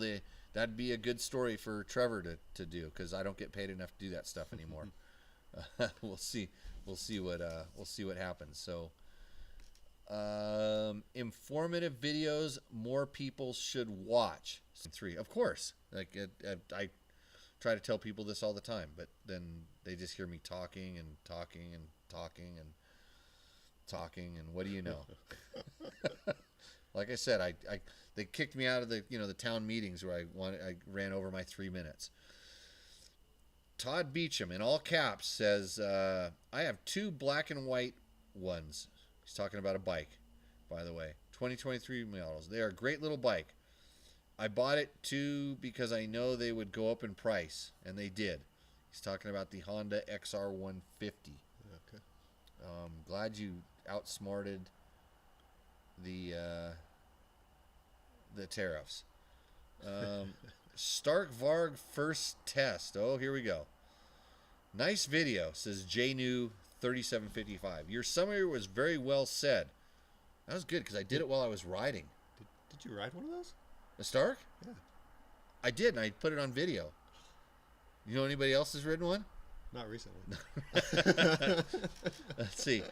that'd be a good story for Trevor to do, because I don't get paid enough to do that stuff anymore. We'll see what happens. So informative videos more people should watch. 3, of course. Like I try to tell people this all the time, but then they just hear me talking and talking and talking and talking, and what do you know? Like I said, they kicked me out of the town meetings where I ran over my 3 minutes. Todd Beecham, in all caps, says, I have 2 black and white ones. He's talking about a bike, by the way. 2023 models. They are a great little bike. I bought it too because I know they would go up in price, and they did. He's talking about the Honda XR150. Okay. Glad you outsmarted the tariffs. Stark Varg first test. Oh, here we go. Nice video, says JNew3755. Your summary was very well said. That was good because I did it while I was riding. Did you ride one of those? A Stark? Yeah. I did, and I put it on video. You know anybody else has ridden one? Not recently. Let's see.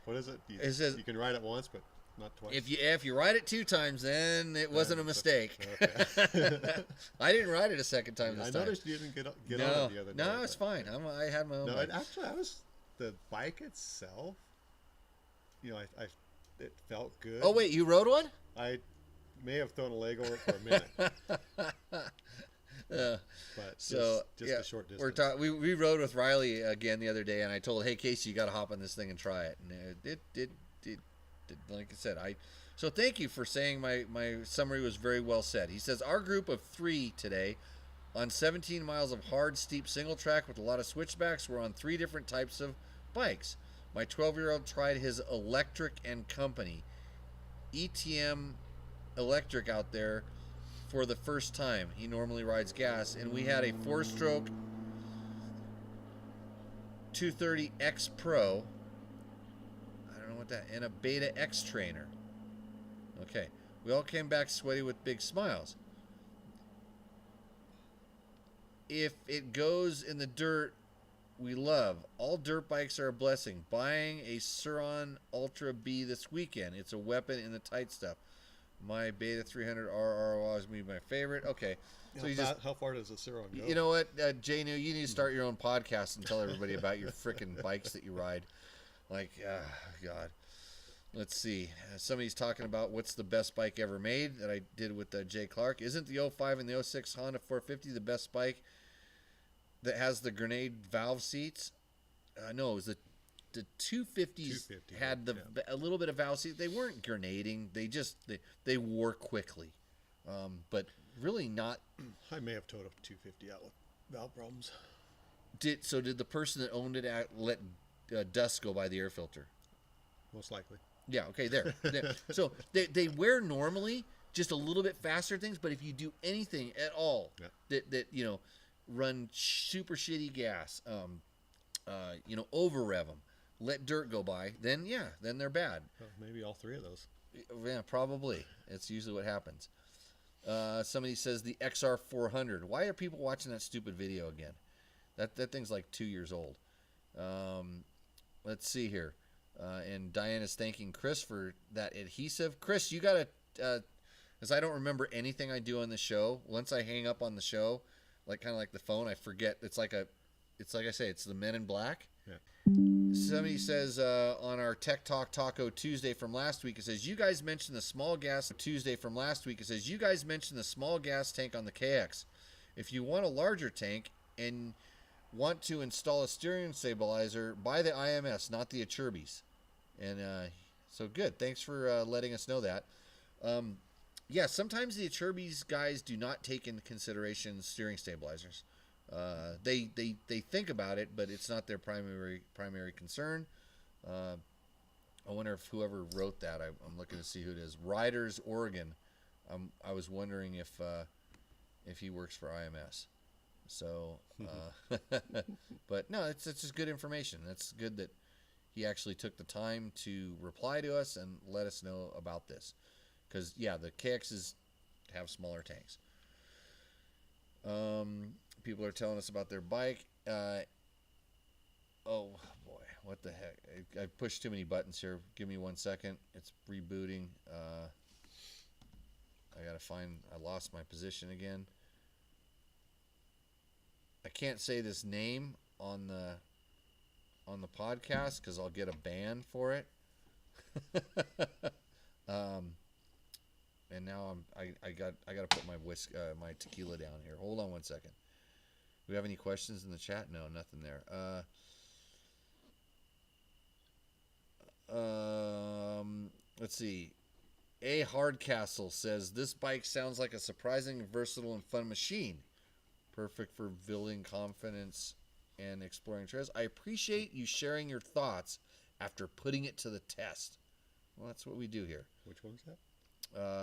What is it? It says you can ride it once, but not twice. If you ride it 2 times, then it wasn't a mistake. Okay. I didn't ride it a second time this time. I noticed you didn't get on it the other day. No, it's fine. I had my own. No, bike. actually, the bike itself. You know, it felt good. Oh wait, you rode one? I may have thrown a leg over it for a minute. But just a short distance. We rode with Riley again the other day, and I told, hey Casey, you got to hop on this thing and try it. And it like I said, so thank you for saying my summary was very well said. He says our group of 3 today on 17 miles of hard, steep single track with a lot of switchbacks were on 3 different types of bikes. My 12-year-old tried his Electric and Company ETM electric out there for the first time. He normally rides gas, and we had a 4-stroke 230 X Pro. I don't know what that, and a Beta X trainer. Okay, we all came back sweaty with big smiles. If it goes in the dirt, we love. All dirt bikes are a blessing. Buying a Suron Ultra B this weekend. It's a weapon in the tight stuff. My Beta 300 RR will always be my favorite. Okay. So how far does the Suron go? You know what, JNew, you need to start your own podcast and tell everybody about your freaking bikes that you ride. Like, God. Let's see. Somebody's talking about what's the best bike ever made that I did with Jay Clark. Isn't the 05 and the 06 Honda 450 the best bike that has the grenade valve seats? No, it was the 250s had a little bit of valve seats. They weren't grenading. They wore quickly. But really not. I may have towed a 250 out with valve problems. Did the person that owned it let dust go by the air filter? Most likely. Yeah, okay, there. So they wear normally, just a little bit faster things, but if you do anything at all that run super shitty gas, over rev them, let dirt go by, then they're bad. Well, maybe all 3 of those. Yeah, probably. It's usually what happens. Somebody says the XR 400. Why are people watching that stupid video again? That thing's like 2 years old. Let's see here. And Diana's thanking Chris for that adhesive. Chris, you got to, because I don't remember anything I do on the show. Once I hang up on the show, kind of like the phone, I forget. It's like I say, it's the Men in Black. Yeah. Somebody says on our Tech Talk Taco Tuesday from last week, it says, you guys mentioned the small gas Tuesday from last week. It says, you guys mentioned the small gas tank on the KX. If you want a larger tank and want to install a steering stabilizer, buy the IMS, not the Acerbis. And so good. Thanks for letting us know that. Sometimes the Acerbis guys do not take into consideration steering stabilizers. They think about it, but it's not their primary concern. I wonder if whoever wrote that, I'm looking to see who it is. Riders Oregon. I was wondering if he works for IMS. So, but no, it's just good information. That's good that he actually took the time to reply to us and let us know about this. Because, the KXs have smaller tanks. People are telling us about their bike. Oh, boy. What the heck? I pushed too many buttons here. Give me 1 second. It's rebooting. I lost my position again. I can't say this name on the podcast because I'll get a ban for it. And now I got to put my tequila down here. Hold on 1 second. Do we have any questions in the chat? No, nothing there. Let's see. A Hardcastle says this bike sounds like a surprising, versatile, and fun machine. Perfect for building confidence and exploring trails. I appreciate you sharing your thoughts after putting it to the test. Well, that's what we do here. Which one's that?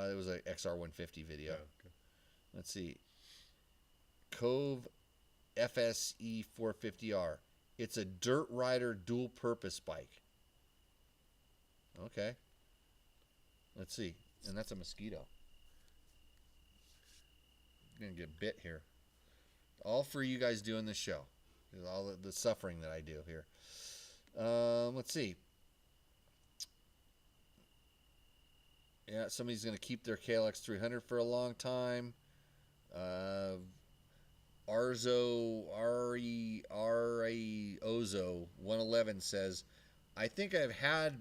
It was an XR 150 video. Oh, okay. Let's see. Cove FSE 450R. It's a dirt rider dual purpose bike. Okay. Let's see. And that's a mosquito. I'm going to get bit here. All for you guys doing this show. All the suffering that I do here. Let's see. Yeah, somebody's going to keep their KLX 300 for a long time. Arzo, Ozo 111 says, I think I've had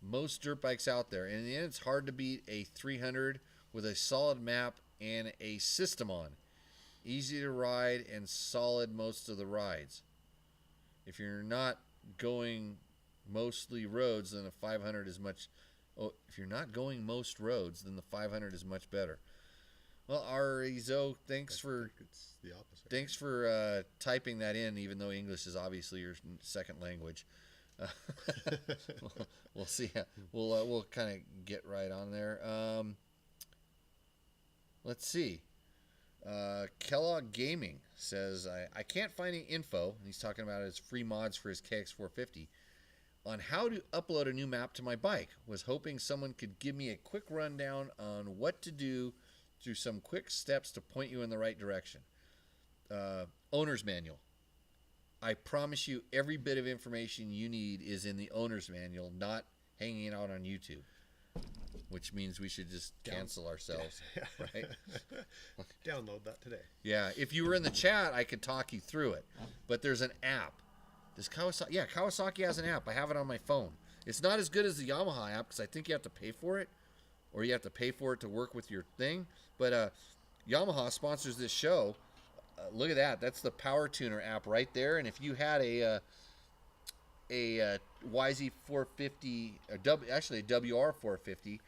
most dirt bikes out there, and in the end, it's hard to beat a 300 with a solid map and a system on. Easy to ride and solid most of the rides. If you're not going mostly roads, then the 500 is much. Oh, if you're not going most roads, then the 500 is much better. Well, Arizo, thanks for typing that in, even though English is obviously your second language. We'll see. We'll kind of get right on there. Let's see. Kellogg Gaming says, I can't find any info, and he's talking about his free mods for his KX450, on how to upload a new map to my bike. Was hoping someone could give me a quick rundown on what to do through some quick steps to point you in the right direction. Owner's manual. I promise you every bit of information you need is in the owner's manual, not hanging out on YouTube. Which means we should just cancel ourselves, right? Download that today. Yeah, if you were in the chat, I could talk you through it. But there's an app. Does Kawasaki? Yeah, Kawasaki has an app. I have it on my phone. It's not as good as the Yamaha app because I think you have to pay for it, or you have to pay for it to work with your thing. But Yamaha sponsors this show. Look at that. That's the Power Tuner app right there. And if you had a YZ450, actually a WR450,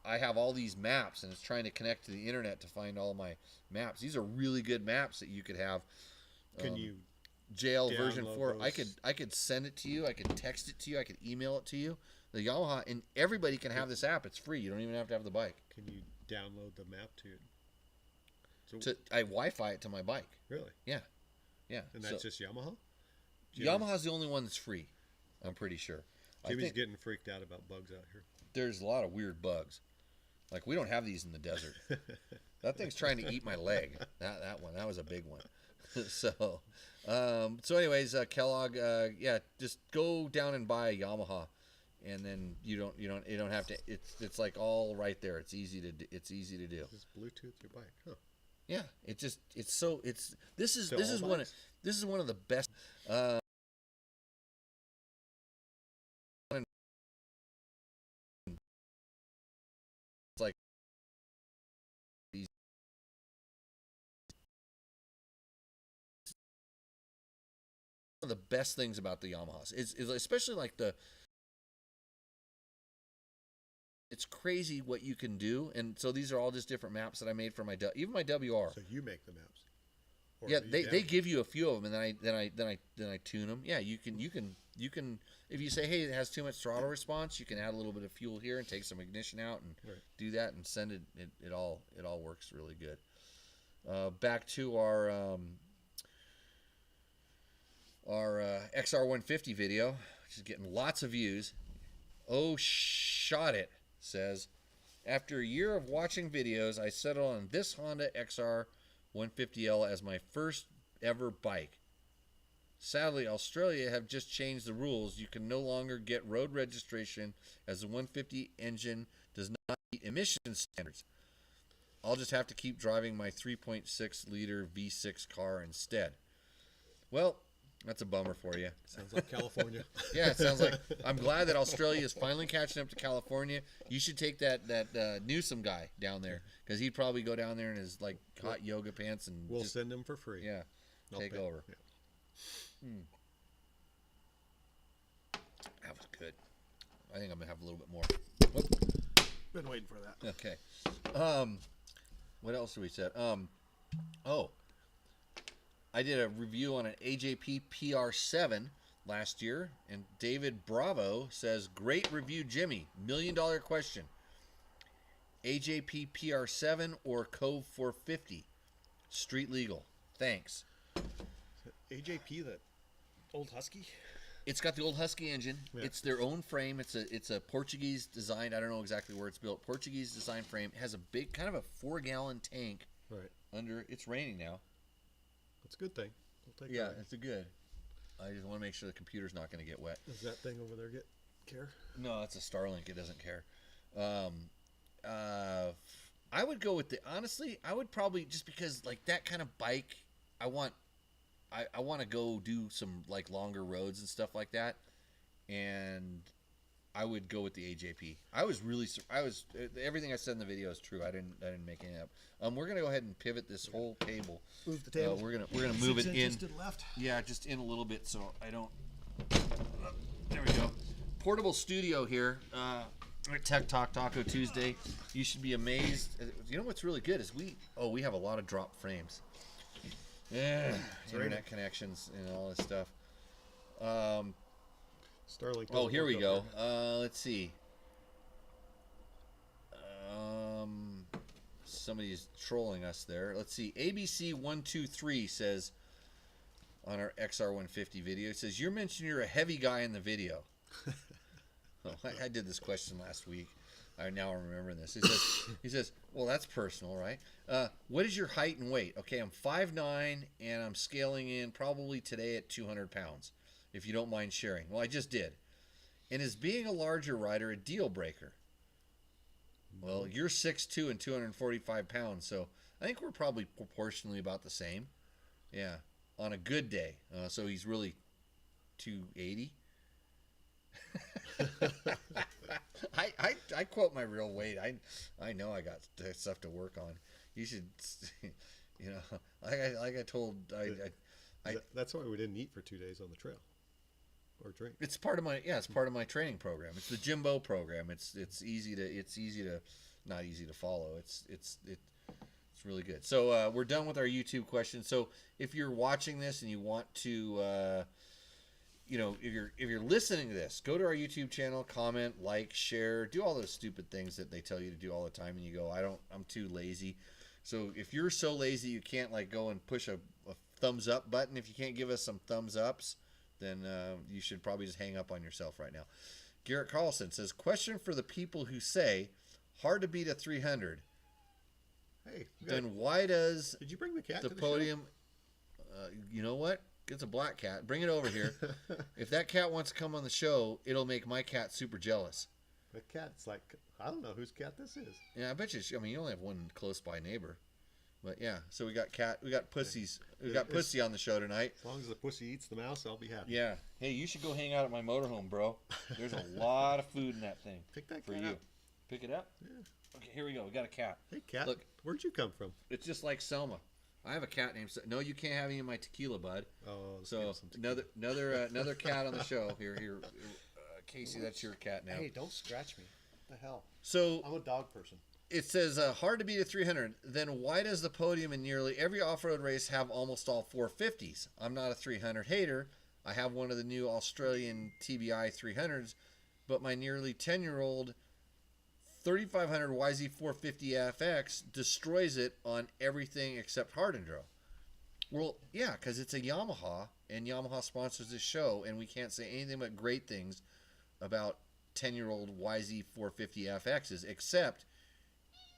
I have all these maps, and it's trying to connect to the internet to find all my maps. These are really good maps that you could have. Can you JL version 4? those? I could send it to you. I could text it to you. I could email it to you. The Yamaha, and everybody can have this app. It's free. You don't even have to have the bike. Can you download the map to it? I Wi-Fi it to my bike. Really? Yeah. And that's just Yamaha? Yamaha's the only one that's free, I'm pretty sure. Jimmy's getting freaked out about bugs out here. There's a lot of weird bugs. Like, we don't have these in the desert. That thing's trying to eat my leg. That one. That was a big one. So anyways, Kellogg, just go down and buy a Yamaha, and then you don't have to. It's like all right there. It's easy to do. Just Bluetooth your bike, huh? Yeah, this is one of the best. It's like these. One of the best things about the Yamahas is especially like it's crazy what you can do, and so these are all just different maps that I made for even my WR. So you make the maps. Or Yeah, they give you a few of them, and then I tune them. Yeah, you can if you say, hey, it has too much throttle response, you can add a little bit of fuel here and take some ignition out and do that and send it. It all works really good. Back to our XR150 video, which is getting lots of views. Oh, shot it, says, after a year of watching videos, I settled on this Honda XR 150L as my first ever bike. Sadly, Australia have just changed the rules. You can no longer get road registration as the 150 engine does not meet emission standards. I'll just have to keep driving my 3.6 liter V6 car instead. Well, that's a bummer for you. Sounds like California. Yeah, it sounds like. I'm glad that Australia is finally catching up to California. You should take that Newsom guy down there, because he'd probably go down there in his like hot yoga pants and we'll send him for free. Yeah, take over. Yeah. That was good. I think I'm gonna have a little bit more. Been waiting for that. Okay. What else do we said? I did a review on an AJP PR7 last year, and David Bravo says, great review, Jimmy. $1 million question. AJP PR7 or Cove 450. Street legal. Thanks. AJP, that old Husky? It's got the old Husky engine. Yeah. It's their own frame. It's a Portuguese design. I don't know exactly where it's built. Portuguese design frame. It has a big, kind of a 4-gallon tank. Right. Under. It's raining now. That's a good thing. We'll take that. It's a good. I just want to make sure the computer's not going to get wet. Does that thing over there care? No, that's a Starlink. It doesn't care. I would go with honestly, I would probably, just because like that kind of bike, I want to go do some like longer roads and stuff like that, and I would go with the AJP. Everything I said in the video is true. I didn't make any up. We're gonna go ahead and pivot this whole table. Move the table. We're gonna move it in. To the left. Yeah, just in a little bit so I don't. There we go. Portable studio here. Tech Talk Taco Tuesday. You should be amazed. You know what's really good is we have a lot of drop frames. Yeah, internet connections and all this stuff. Starlink. Oh, here we go. Let's see. Somebody's trolling us there. Let's see. ABC123 says on our XR150 video, it says, "You're mentioning you're a heavy guy in the video." Oh, I did this question last week. I now remember this. He says, well, that's personal, right? What is your height and weight? Okay, I'm 5'9", and I'm scaling in probably today at 200 pounds, if you don't mind sharing. Well, I just did. And is being a larger rider a deal breaker? Well, you're 6'2" and 245 pounds, so I think we're probably proportionally about the same. Yeah, on a good day. So he's really 280. I quote my real weight. I know I got stuff to work on. You should, like I told. That's why we didn't eat for 2 days on the trail, or drink. It's part of my training program. It's the Jimbo program. It's easy to not easy to follow. It's really good. So we're done with our YouTube questions. So if you're watching this and you want to. If you're listening to this, go to our YouTube channel, comment, like, share, do all those stupid things that they tell you to do all the time, and you go, I'm too lazy. So if you're so lazy you can't like go and push a thumbs up button, if you can't give us some thumbs ups, then you should probably just hang up on yourself right now. Garrett Carlson says, question for the people who say hard to beat a 300. Hey, then why does did you bring the cat the to the podium? You know what? It's a black cat. Bring it over here. If that cat wants to come on the show, it'll make my cat super jealous. The cat's like, I don't know whose cat this is. Yeah, I bet you. I mean, you only have one close by neighbor, but yeah. So we got pussies. We got pussy on the show tonight. As long as the pussy eats the mouse, I'll be happy. Yeah. Hey, you should go hang out at my motorhome, bro. There's a lot of food in that thing. Pick that for cat you. up. Pick it up. Yeah. Okay, here we go. We got a cat. Hey, cat. Look, where'd you come from? It's just like Selma. I have a cat named. No, you can't have any of my tequila, bud. Oh, so another cat on the show. Here, Casey, that's your cat now. Hey, don't scratch me. What the hell? So I'm a dog person. It says hard to beat a 300. Then why does the podium in nearly every off-road race have almost all 450s? I'm not a 300 hater. I have one of the new Australian TBI 300s, but my nearly 10-year-old 3500 YZ450 FX destroys it on everything except hard enduro. Well, yeah, because it's a Yamaha, and Yamaha sponsors this show, and we can't say anything but great things about 10-year-old YZ450 FXs, except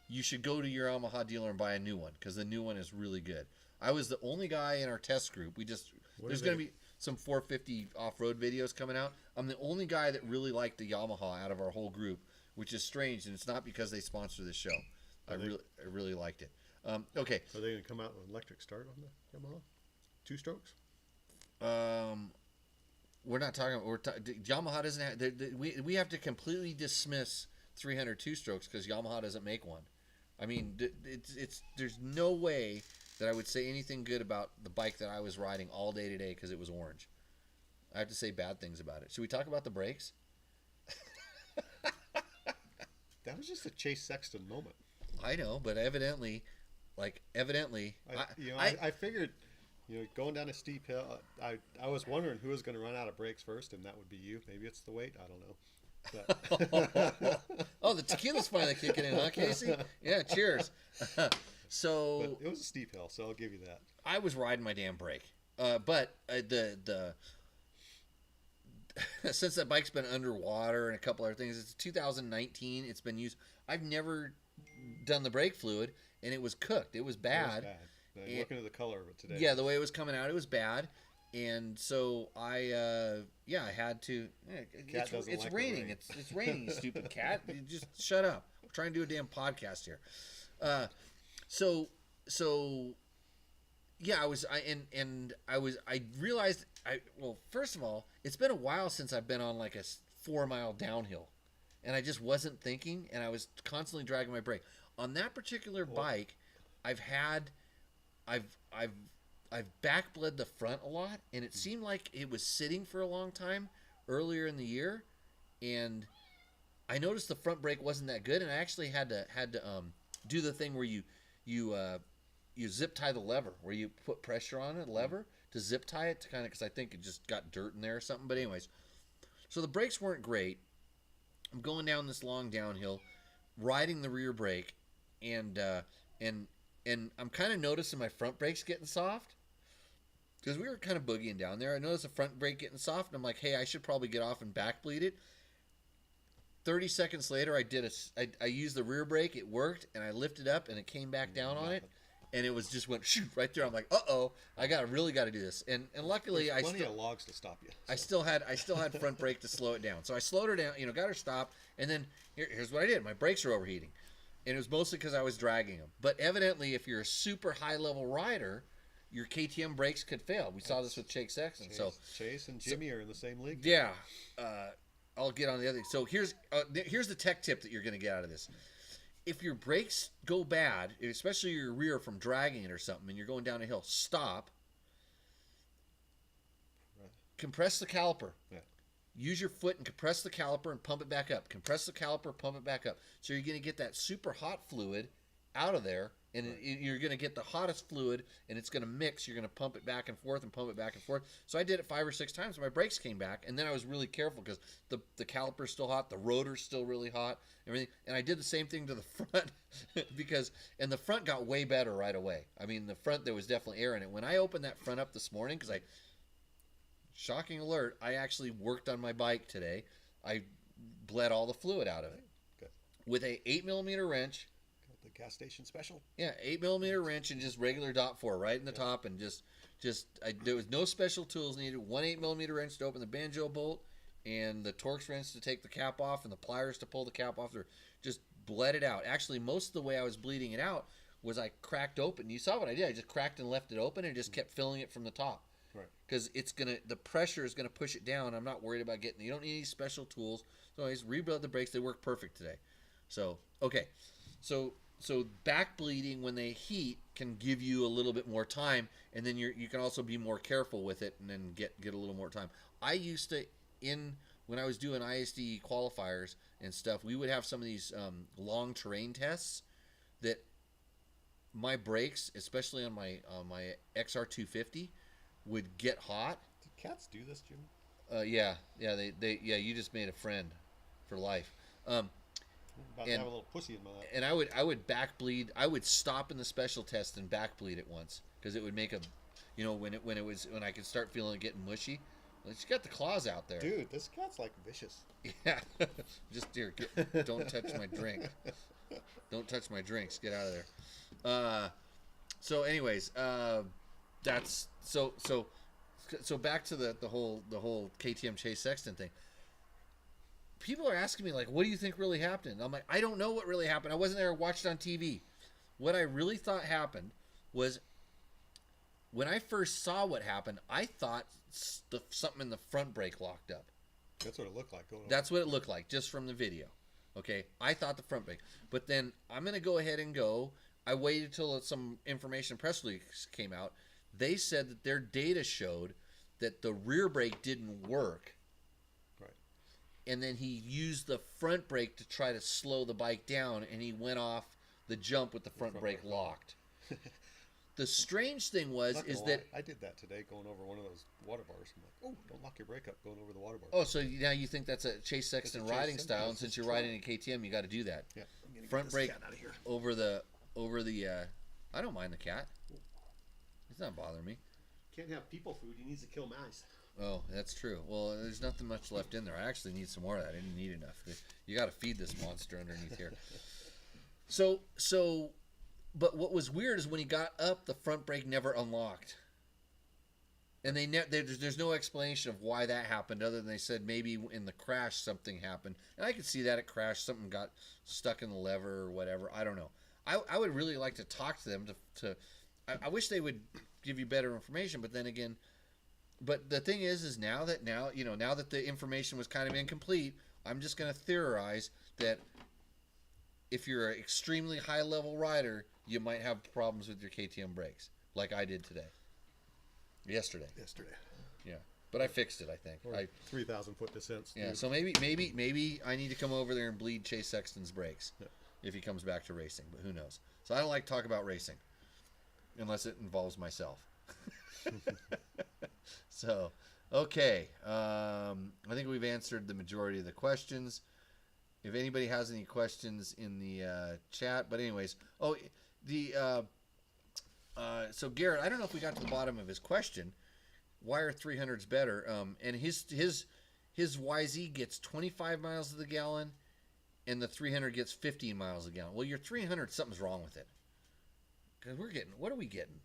you should go to your Yamaha dealer and buy a new one, because the new one is really good. I was the only guy in our test group. There's going to be some 450 off-road videos coming out. I'm the only guy that really liked the Yamaha out of our whole group, which is strange, and it's not because they sponsor this show. I really liked it. Okay. Are they going to come out with an electric start on the Yamaha? 2 strokes? We're not talking about. Yamaha doesn't have. We have to completely dismiss 300 2-strokes because Yamaha doesn't make one. I mean, there's no way that I would say anything good about the bike that I was riding all day today because it was orange. I have to say bad things about it. Should we talk about the brakes? That was just a Chase Sexton moment. I know, but evidently, I figured, going down a steep hill, I was wondering who was going to run out of brakes first, and that would be you. Maybe it's the weight. I don't know. Oh, the tequila's finally kicking in, huh, Casey? Yeah, cheers. So But it was a steep hill, so I'll give you that. I was riding my damn brake, but the since that bike's been underwater and a couple other things, it's 2019. It's been used. I've never done the brake fluid, and it was cooked. It was bad. It was bad. Looking at the color of it today. Yeah, the way it was coming out, it was bad. And so I had to. It's raining. It's raining, you stupid cat. You just shut up. I'm trying to do a damn podcast here. So yeah, I realized well, first of all, it's been a while since I've been on like a 4 mile downhill, and I just wasn't thinking, and I was constantly dragging my brake on that particular bike. I've backbled the front a lot, and it seemed like it was sitting for a long time earlier in the year, and I noticed the front brake wasn't that good, and I actually had to do the thing where you zip tie the lever, where you put pressure on it, lever, to zip tie it, to kind of, because I think it just got dirt in there or something. But anyways, so the brakes weren't great. I'm going down this long downhill, riding the rear brake, and I'm kind of noticing my front brakes getting soft, because we were kind of boogieing down there. I noticed the front brake getting soft, and I'm like, hey, I should probably get off and back bleed it. 30 seconds later, I used the rear brake. It worked, and I lifted up, and it came back down on it, and it was just went shoot right there. I'm like, uh-oh, I really got to do this. And luckily, There's plenty of logs to stop you. So. I still had front brake to slow it down. So I slowed her down, got her stopped, and then here's what I did. My brakes are overheating. And it was mostly because I was dragging them. But evidently, if you're a super high-level rider, your KTM brakes could fail. We saw this with Chase Sexton. Chase and Jimmy are in the same league. Yeah. I'll get on the other. So here's the tech tip that you're going to get out of this. If your brakes go bad, especially your rear from dragging it or something, and you're going down a hill, stop. Right. Compress the caliper. Yeah. Use your foot and compress the caliper and pump it back up. Compress the caliper, pump it back up. So you're going to get that super hot fluid out of there, and you're going to get the hottest fluid, and it's going to mix. You're going to pump it back and forth and pump it back and forth. So I did it 5 or 6 times. My brakes came back, and then I was really careful because the caliper's still hot, the rotor's still really hot, everything. And I did the same thing to the front and the front got way better right away. I mean, the front, there was definitely air in it. When I opened that front up this morning, because shocking alert, I actually worked on my bike today. I bled all the fluid out of it. Good. With a 8mm wrench. The gas station special? Yeah, 8mm wrench and just regular .4 right in the top, and there was no special tools needed. One 8mm wrench to open the banjo bolt, and the Torx wrench to take the cap off, and the pliers to pull the cap off. Just bled it out. Actually, most of the way I was bleeding it out was I cracked open. You saw what I did. I just cracked and left it open and just kept filling it from the top. Right. Because the pressure is gonna push it down. I'm not worried about getting. You don't need any special tools. So I just rebuild the brakes. They work perfect today. So okay, so back bleeding when they heat can give you a little bit more time, and then you can also be more careful with it, and then get a little more time. I used to when I was doing ISD qualifiers and stuff, we would have some of these long terrain tests that my brakes, especially on my XR250. Would get hot. Do cats do this, Jimmy? Yeah. You just made a friend for life. About to have a little pussy in my lap. And I would back bleed. I would stop in the special test and back bleed it once, because it would make when I could start feeling it getting mushy. She's got the claws out there. Dude, this cat's like vicious. Yeah. Just don't touch my drink. Don't touch my drinks. Get out of there. So anyways, that's so back to the whole KTM Chase Sexton thing. People are asking me, like, what do you think really happened? I'm like, I don't know what really happened. I wasn't there. I watched it on TV. What I really thought happened was, when I first saw what happened, I thought something in the front brake locked up. That's what it looked like. That's what it looked like, just from the video. Okay, I thought the front brake. But then I'm going to go ahead and go. I waited till some information press release came out. They said that their data showed that the rear brake didn't work. Right. And then he used the front brake to try to slow the bike down, and he went off the jump with the front brake locked. the strange thing was Not is gonna that lie, I did that today going over one of those water bars. I'm like, oh, don't lock your brake up going over the water bar. oh, so now you think that's a Chase Sexton It's a Chase riding Sexton. style, and It's since just you're riding a KTM, you got to do that. Yeah. I'm gonna get Front this brake cat out of here. over the I don't mind the cat. It's not bothering me. Can't have people food. He needs to kill mice. Oh, that's true. Well, there's nothing much left in there. I actually need some more of that. I didn't need enough. You got to feed this monster underneath here. So, but what was weird is when he got up, the front brake never unlocked. And there's no explanation of why that happened other than they said maybe in the crash something happened. And I could see that it crashed. Something got stuck in the lever or whatever. I don't know. I would really like to talk to them I wish they would give you better information, but then again, but the thing is now that the information was kind of incomplete, I'm just going to theorize that if you're an extremely high level rider, you might have problems with your KTM brakes, like I did yesterday. Yeah, but I fixed it. I think. Or 3,000 foot descents. Yeah, dude. so maybe I need to come over there and bleed Chase Sexton's brakes if he comes back to racing, but who knows? So I don't like to talk about racing unless it involves myself. So, okay. I think we've answered the majority of the questions. If anybody has any questions in the chat, but anyways, so Garrett, I don't know if we got to the bottom of his question. Why are 300s better? And his YZ gets 25 miles to the gallon, and the 300 gets 15 miles a gallon. Well, your 300, something's wrong with it. Because what are we getting?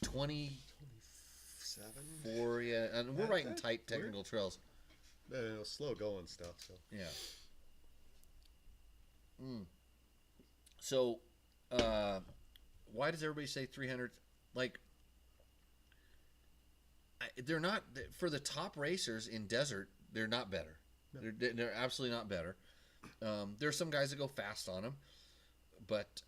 27? 4, yeah. And we're riding tight technical trails. Slow going stuff, so. Yeah. So, why does everybody say 300? Like, they're not, for the top racers in desert, they're not better. No. They're absolutely not better. There's some guys that go fast on them. But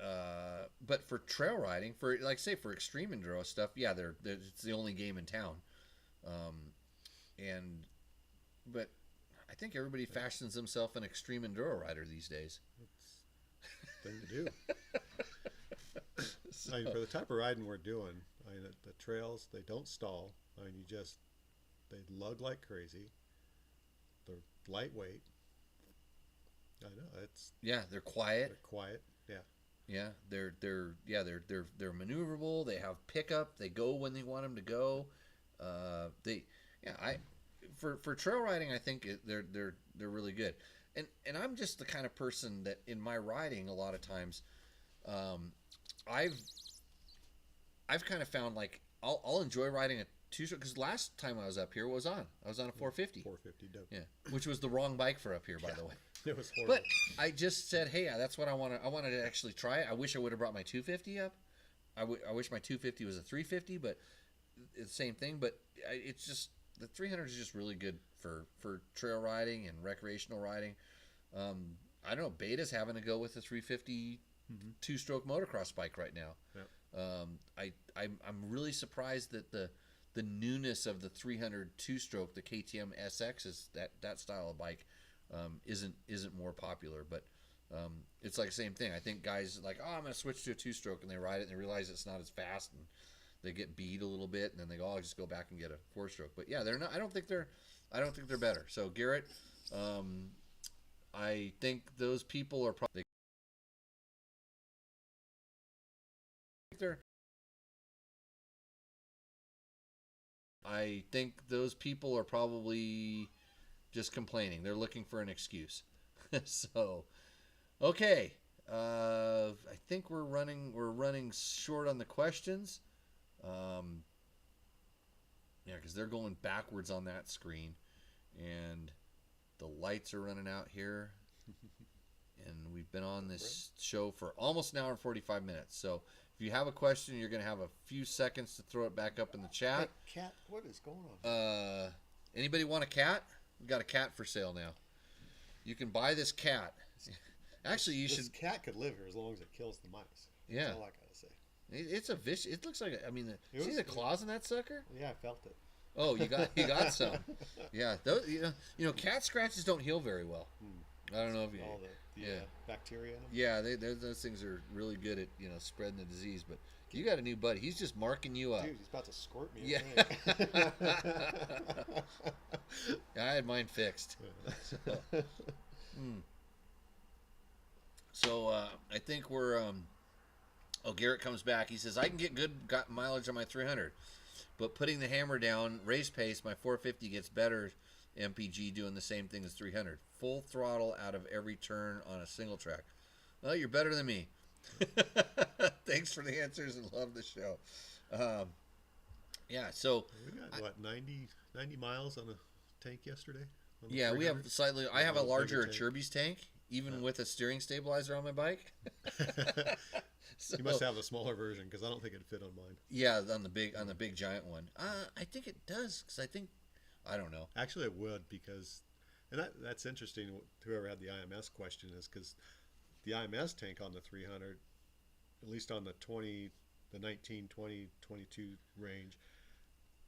for trail riding, for extreme enduro stuff, yeah, it's the only game in town. But I think everybody fashions themselves an extreme enduro rider these days. That's the thing to do. I mean, for the type of riding we're doing, the trails, they don't stall. I mean, they lug like crazy. They're lightweight. I know they're quiet. They're quiet. Yeah. Yeah, they're maneuverable. They have pickup. They go when they want them to go. For trail riding, I think they're really good. And I'm just the kind of person that in my riding a lot of times, I've kind of found like I'll enjoy riding a two-stroke because last time I was up here, I was on a 450. 450 dope. Yeah, which was the wrong bike for up here, by the way. It was horrible. But I just said, hey, that's what I want to. I wanted to actually try it. I wish I would have brought my 250 up. I wish my 250 was a 350, but it's the same thing. But it's just the 300 is just really good for trail riding and recreational riding. I don't know. Beta's having to go with a 350 two-stroke motocross bike right now. Yep. I'm really surprised that the newness of the 300 two-stroke, the KTM SX, is that style of bike. Isn't more popular, but it's like the same thing. I think guys like, I'm going to switch to a two-stroke, and they ride it and they realize it's not as fast, and they get beat a little bit, and then they go, I'll just go back and get a four-stroke. But yeah, they're not. I don't think they're better. So Garrett, I think those people are probably. I think those people are probably just complaining. They're looking for an excuse. So, okay. I think we're running short on the questions. Yeah, because they're going backwards on that screen, and the lights are running out here. And we've been on this show for almost an hour and 45 minutes. So if you have a question, you're going to have a few seconds to throw it back up in the chat. Hey, cat, what is going on? Anybody want a cat? We've got a cat for sale now. You can buy this cat. Actually, this cat could live here as long as it kills the mice. Yeah. That's all I gotta say. It's a vicious. It looks like. See the claws in that sucker? Yeah, I felt it. Oh, you got some. Yeah, those, cat scratches don't heal very well. I don't know if you. All the bacteria in them. Yeah, those things are really good at spreading the disease. But You got a new buddy. He's just marking you up. Dude, he's about to squirt me. Yeah. I had mine fixed. So I think we're. Garrett comes back. He says I can get good mileage on my 300, but putting the hammer down, race pace, my 450 gets better. MPG doing the same thing as 300. Full throttle out of every turn on a single track. Well, you're better than me. Thanks for the answers and love the show. Yeah, so we got what 90 miles on a tank yesterday. Yeah, we have slightly. I have a larger Cherbys tank, even Yeah. with a steering stabilizer on my bike. So, you must have a smaller version because I don't think it'd fit on mine. Yeah, on the big giant one. I think it does because I don't know. Actually, it would because, and that's interesting. Whoever had the IMS question is because the IMS tank on the 300, at least on the 19, 20, 22 range,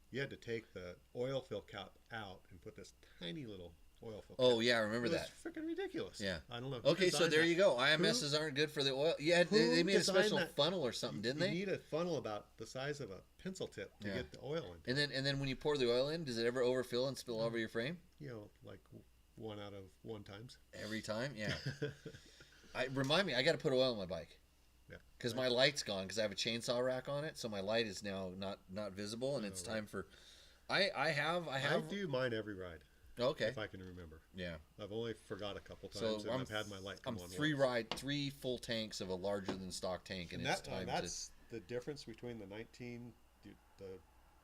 you had to take the oil fill cap out and put this tiny little oil fill cap. Oh yeah, I remember that. It's freaking ridiculous. Yeah. I don't know. Okay, so there you go. IMSs aren't good for the oil. Yeah, they made a special funnel or something, didn't they? You need a funnel about the size of a pencil tip to get the oil in. And then when you pour the oil in, does it ever overfill and spill over your frame? You know, like 1 out of 1 times. Every time, yeah. Remind me, I got to put oil on my bike. Yeah. Because my light's gone because I have a chainsaw rack on it, so my light is now not visible, and it's time for. I do mine every ride. Okay. If I can remember. Yeah. I've only forgot a couple times, and I've had my light come on. Three full tanks of a larger than stock tank, and it's time that's the difference between the 19, the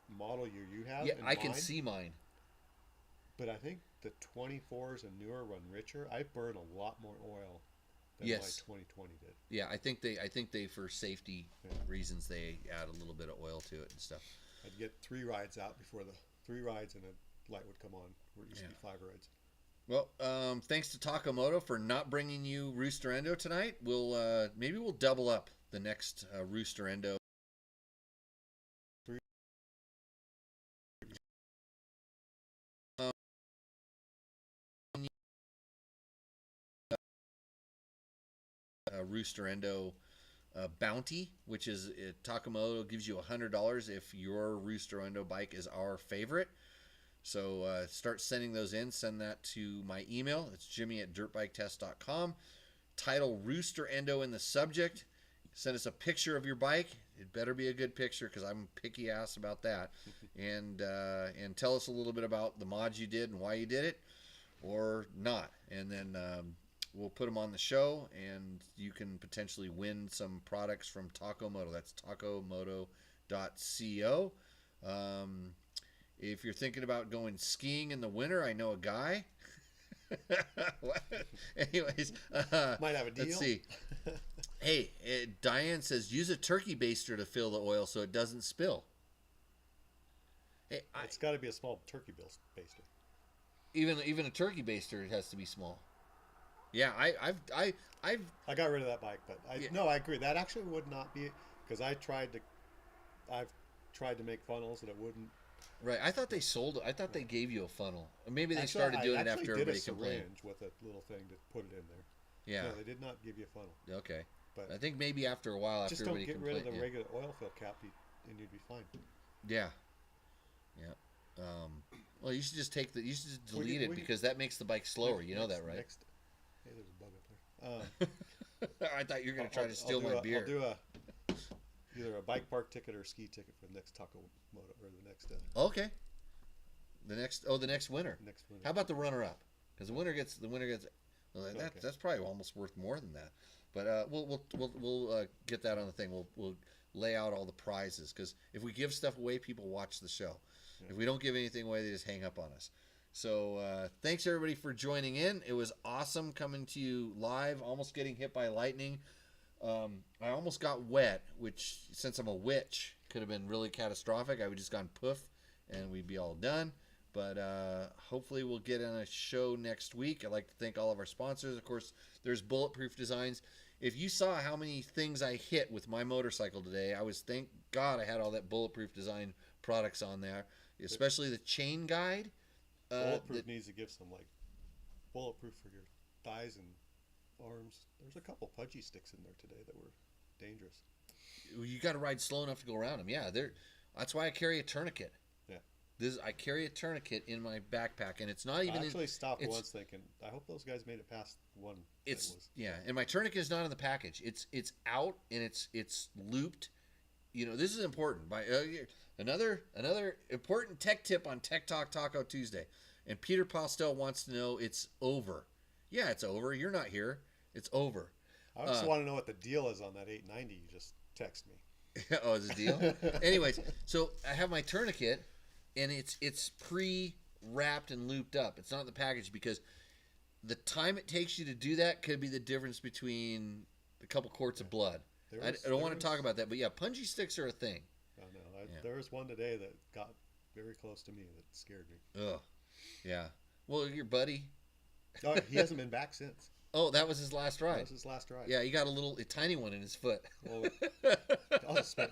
model you have. Yeah, and I can mine. see mine. But I think the 24s and newer run richer. I burn a lot more oil than my 2020 did. Yeah, I think they for safety reasons they add a little bit of oil to it and stuff. I'd get 3 rides out before the 3 rides and a light would come on. Where it used to be 5 rides. Well, thanks to Moto for not bringing you Rooster Endo tonight. Maybe we'll double up the next Rooster Endo. Rooster Endo bounty, which is Takamoto gives you $100 if your Rooster Endo bike is our favorite. So start sending those in. Send that to my email. It's jimmy@dirtbiketest.com. Title Rooster Endo in the subject. Send us a picture of your bike. It better be a good picture because I'm picky ass about that. And tell us a little bit about the mods you did and why you did it, or not. And then we'll put them on the show, and you can potentially win some products from Takamoto. That's takomoto.co. If you're thinking about going skiing in the winter, I know a guy. Anyways, might have a deal. Let's see. Hey, Diane says use a turkey baster to fill the oil so it doesn't spill. Hey, it's got to be a small turkey baster. Even a turkey baster, it has to be small. Yeah, I got rid of that bike, but I agree. That actually would not be because I've tried to make funnels and it wouldn't. Right, I thought they sold it. I thought they gave you a funnel. Maybe they started doing it after everybody complained. I did a syringe with a little thing to put it in there. Yeah. No, they did not give you a funnel. Okay. But I think maybe after a while, after everybody complained. Just don't get rid of the regular oil fill cap, and you'd be fine. Yeah. Yeah. Well, you should just delete it because that makes the bike slower. You know that, right? Hey, there's a bug up there. I thought you were going to try to steal my beer. I'll do either a bike park ticket or a ski ticket for the next Takamoto or the next. Okay. The next winner. Next winner. How about the runner-up? Because the winner gets. Well, that's probably almost worth more than that. But we'll get that on the thing. We'll lay out all the prizes because if we give stuff away, people watch the show. Yeah. If we don't give anything away, they just hang up on us. So thanks everybody for joining in. It was awesome coming to you live. Almost getting hit by lightning. I almost got wet, which since I'm a witch could have been really catastrophic. I would just gone poof, and we'd be all done. But hopefully we'll get on a show next week. I'd like to thank all of our sponsors. Of course, there's Bulletproof Designs. If you saw how many things I hit with my motorcycle today, thank God I had all that Bulletproof Design products on there, especially the chain guide. Bulletproof needs to give some bulletproof for your thighs and arms. There's a couple pudgy sticks in there today that were dangerous. you got to ride slow enough to go around them. Yeah, that's why I carry a tourniquet. Yeah. I carry a tourniquet in my backpack, and it's not even. I actually stopped once thinking, I hope those guys made it past one. And my tourniquet is not in the package. It's out and it's looped. This is important. Another important tech tip on Tech Talk Taco Tuesday. And Peter Postel wants to know it's over. Yeah, it's over. You're not here. It's over. I just want to know what the deal is on that 890 you just text me. Oh, is it a deal? Anyways, so I have my tourniquet, and it's pre-wrapped and looped up. It's not in the package because the time it takes you to do that could be the difference between a couple quarts of blood. I don't want to talk about that, but yeah, punji sticks are a thing. I know. There was one today that got very close to me that scared me. Ugh. Yeah. Well, your buddy. No, he hasn't been back since. Oh, that was his last ride. That was his last ride. Yeah, he got a tiny one in his foot. Well, I spent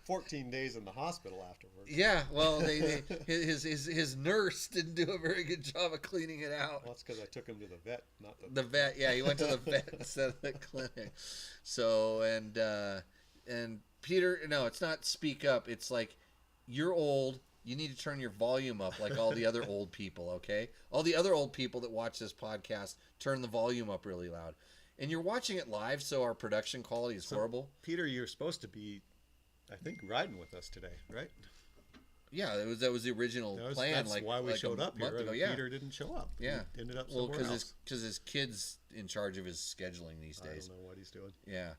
14 days in the hospital afterwards. Yeah, well, his nurse didn't do a very good job of cleaning it out. Well, that's because I took him to the vet, not the vet. Yeah, he went to the vet instead of the clinic. So and Peter, no, it's not speak up. It's like you're old. You need to turn your volume up like all the other old people, okay? All the other old people that watch this podcast turn the volume up really loud. And you're watching it live, so our production quality is horrible. Peter, you're supposed to be, I think, riding with us today, right? Yeah, that was the original plan. That's why we showed up here. Ago. Yeah. Peter didn't show up. Yeah. He ended up somewhere else. Because his kid's in charge of his scheduling these days. I don't know what he's doing. Yeah.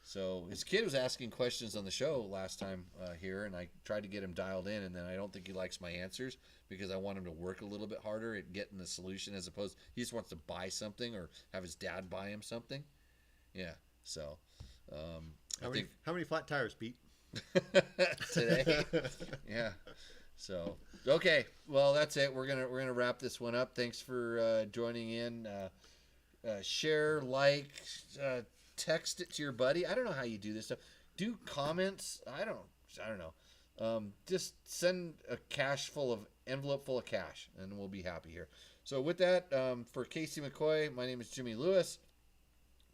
So his kid was asking questions on the show last time here, and I tried to get him dialed in, and then I don't think he likes my answers because I want him to work a little bit harder at getting the solution as opposed he just wants to buy something or have his dad buy him something. Yeah. So how many flat tires, Pete? Today. Yeah. So okay. Well, that's it. We're gonna wrap this one up. Thanks for joining in. Share, like. Text it to your buddy. I don't know how you do this stuff. Do comments. I don't know. Just send a envelope full of cash, and we'll be happy here. So with that, for Casey McCoy, my name is Jimmy Lewis.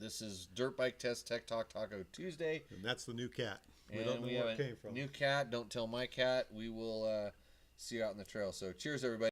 This is Dirt Bike Test Tech Talk Taco Tuesday. And that's the new cat. We don't know where it came from. New cat. Don't tell my cat. We will see you out in the trail. So cheers, everybody.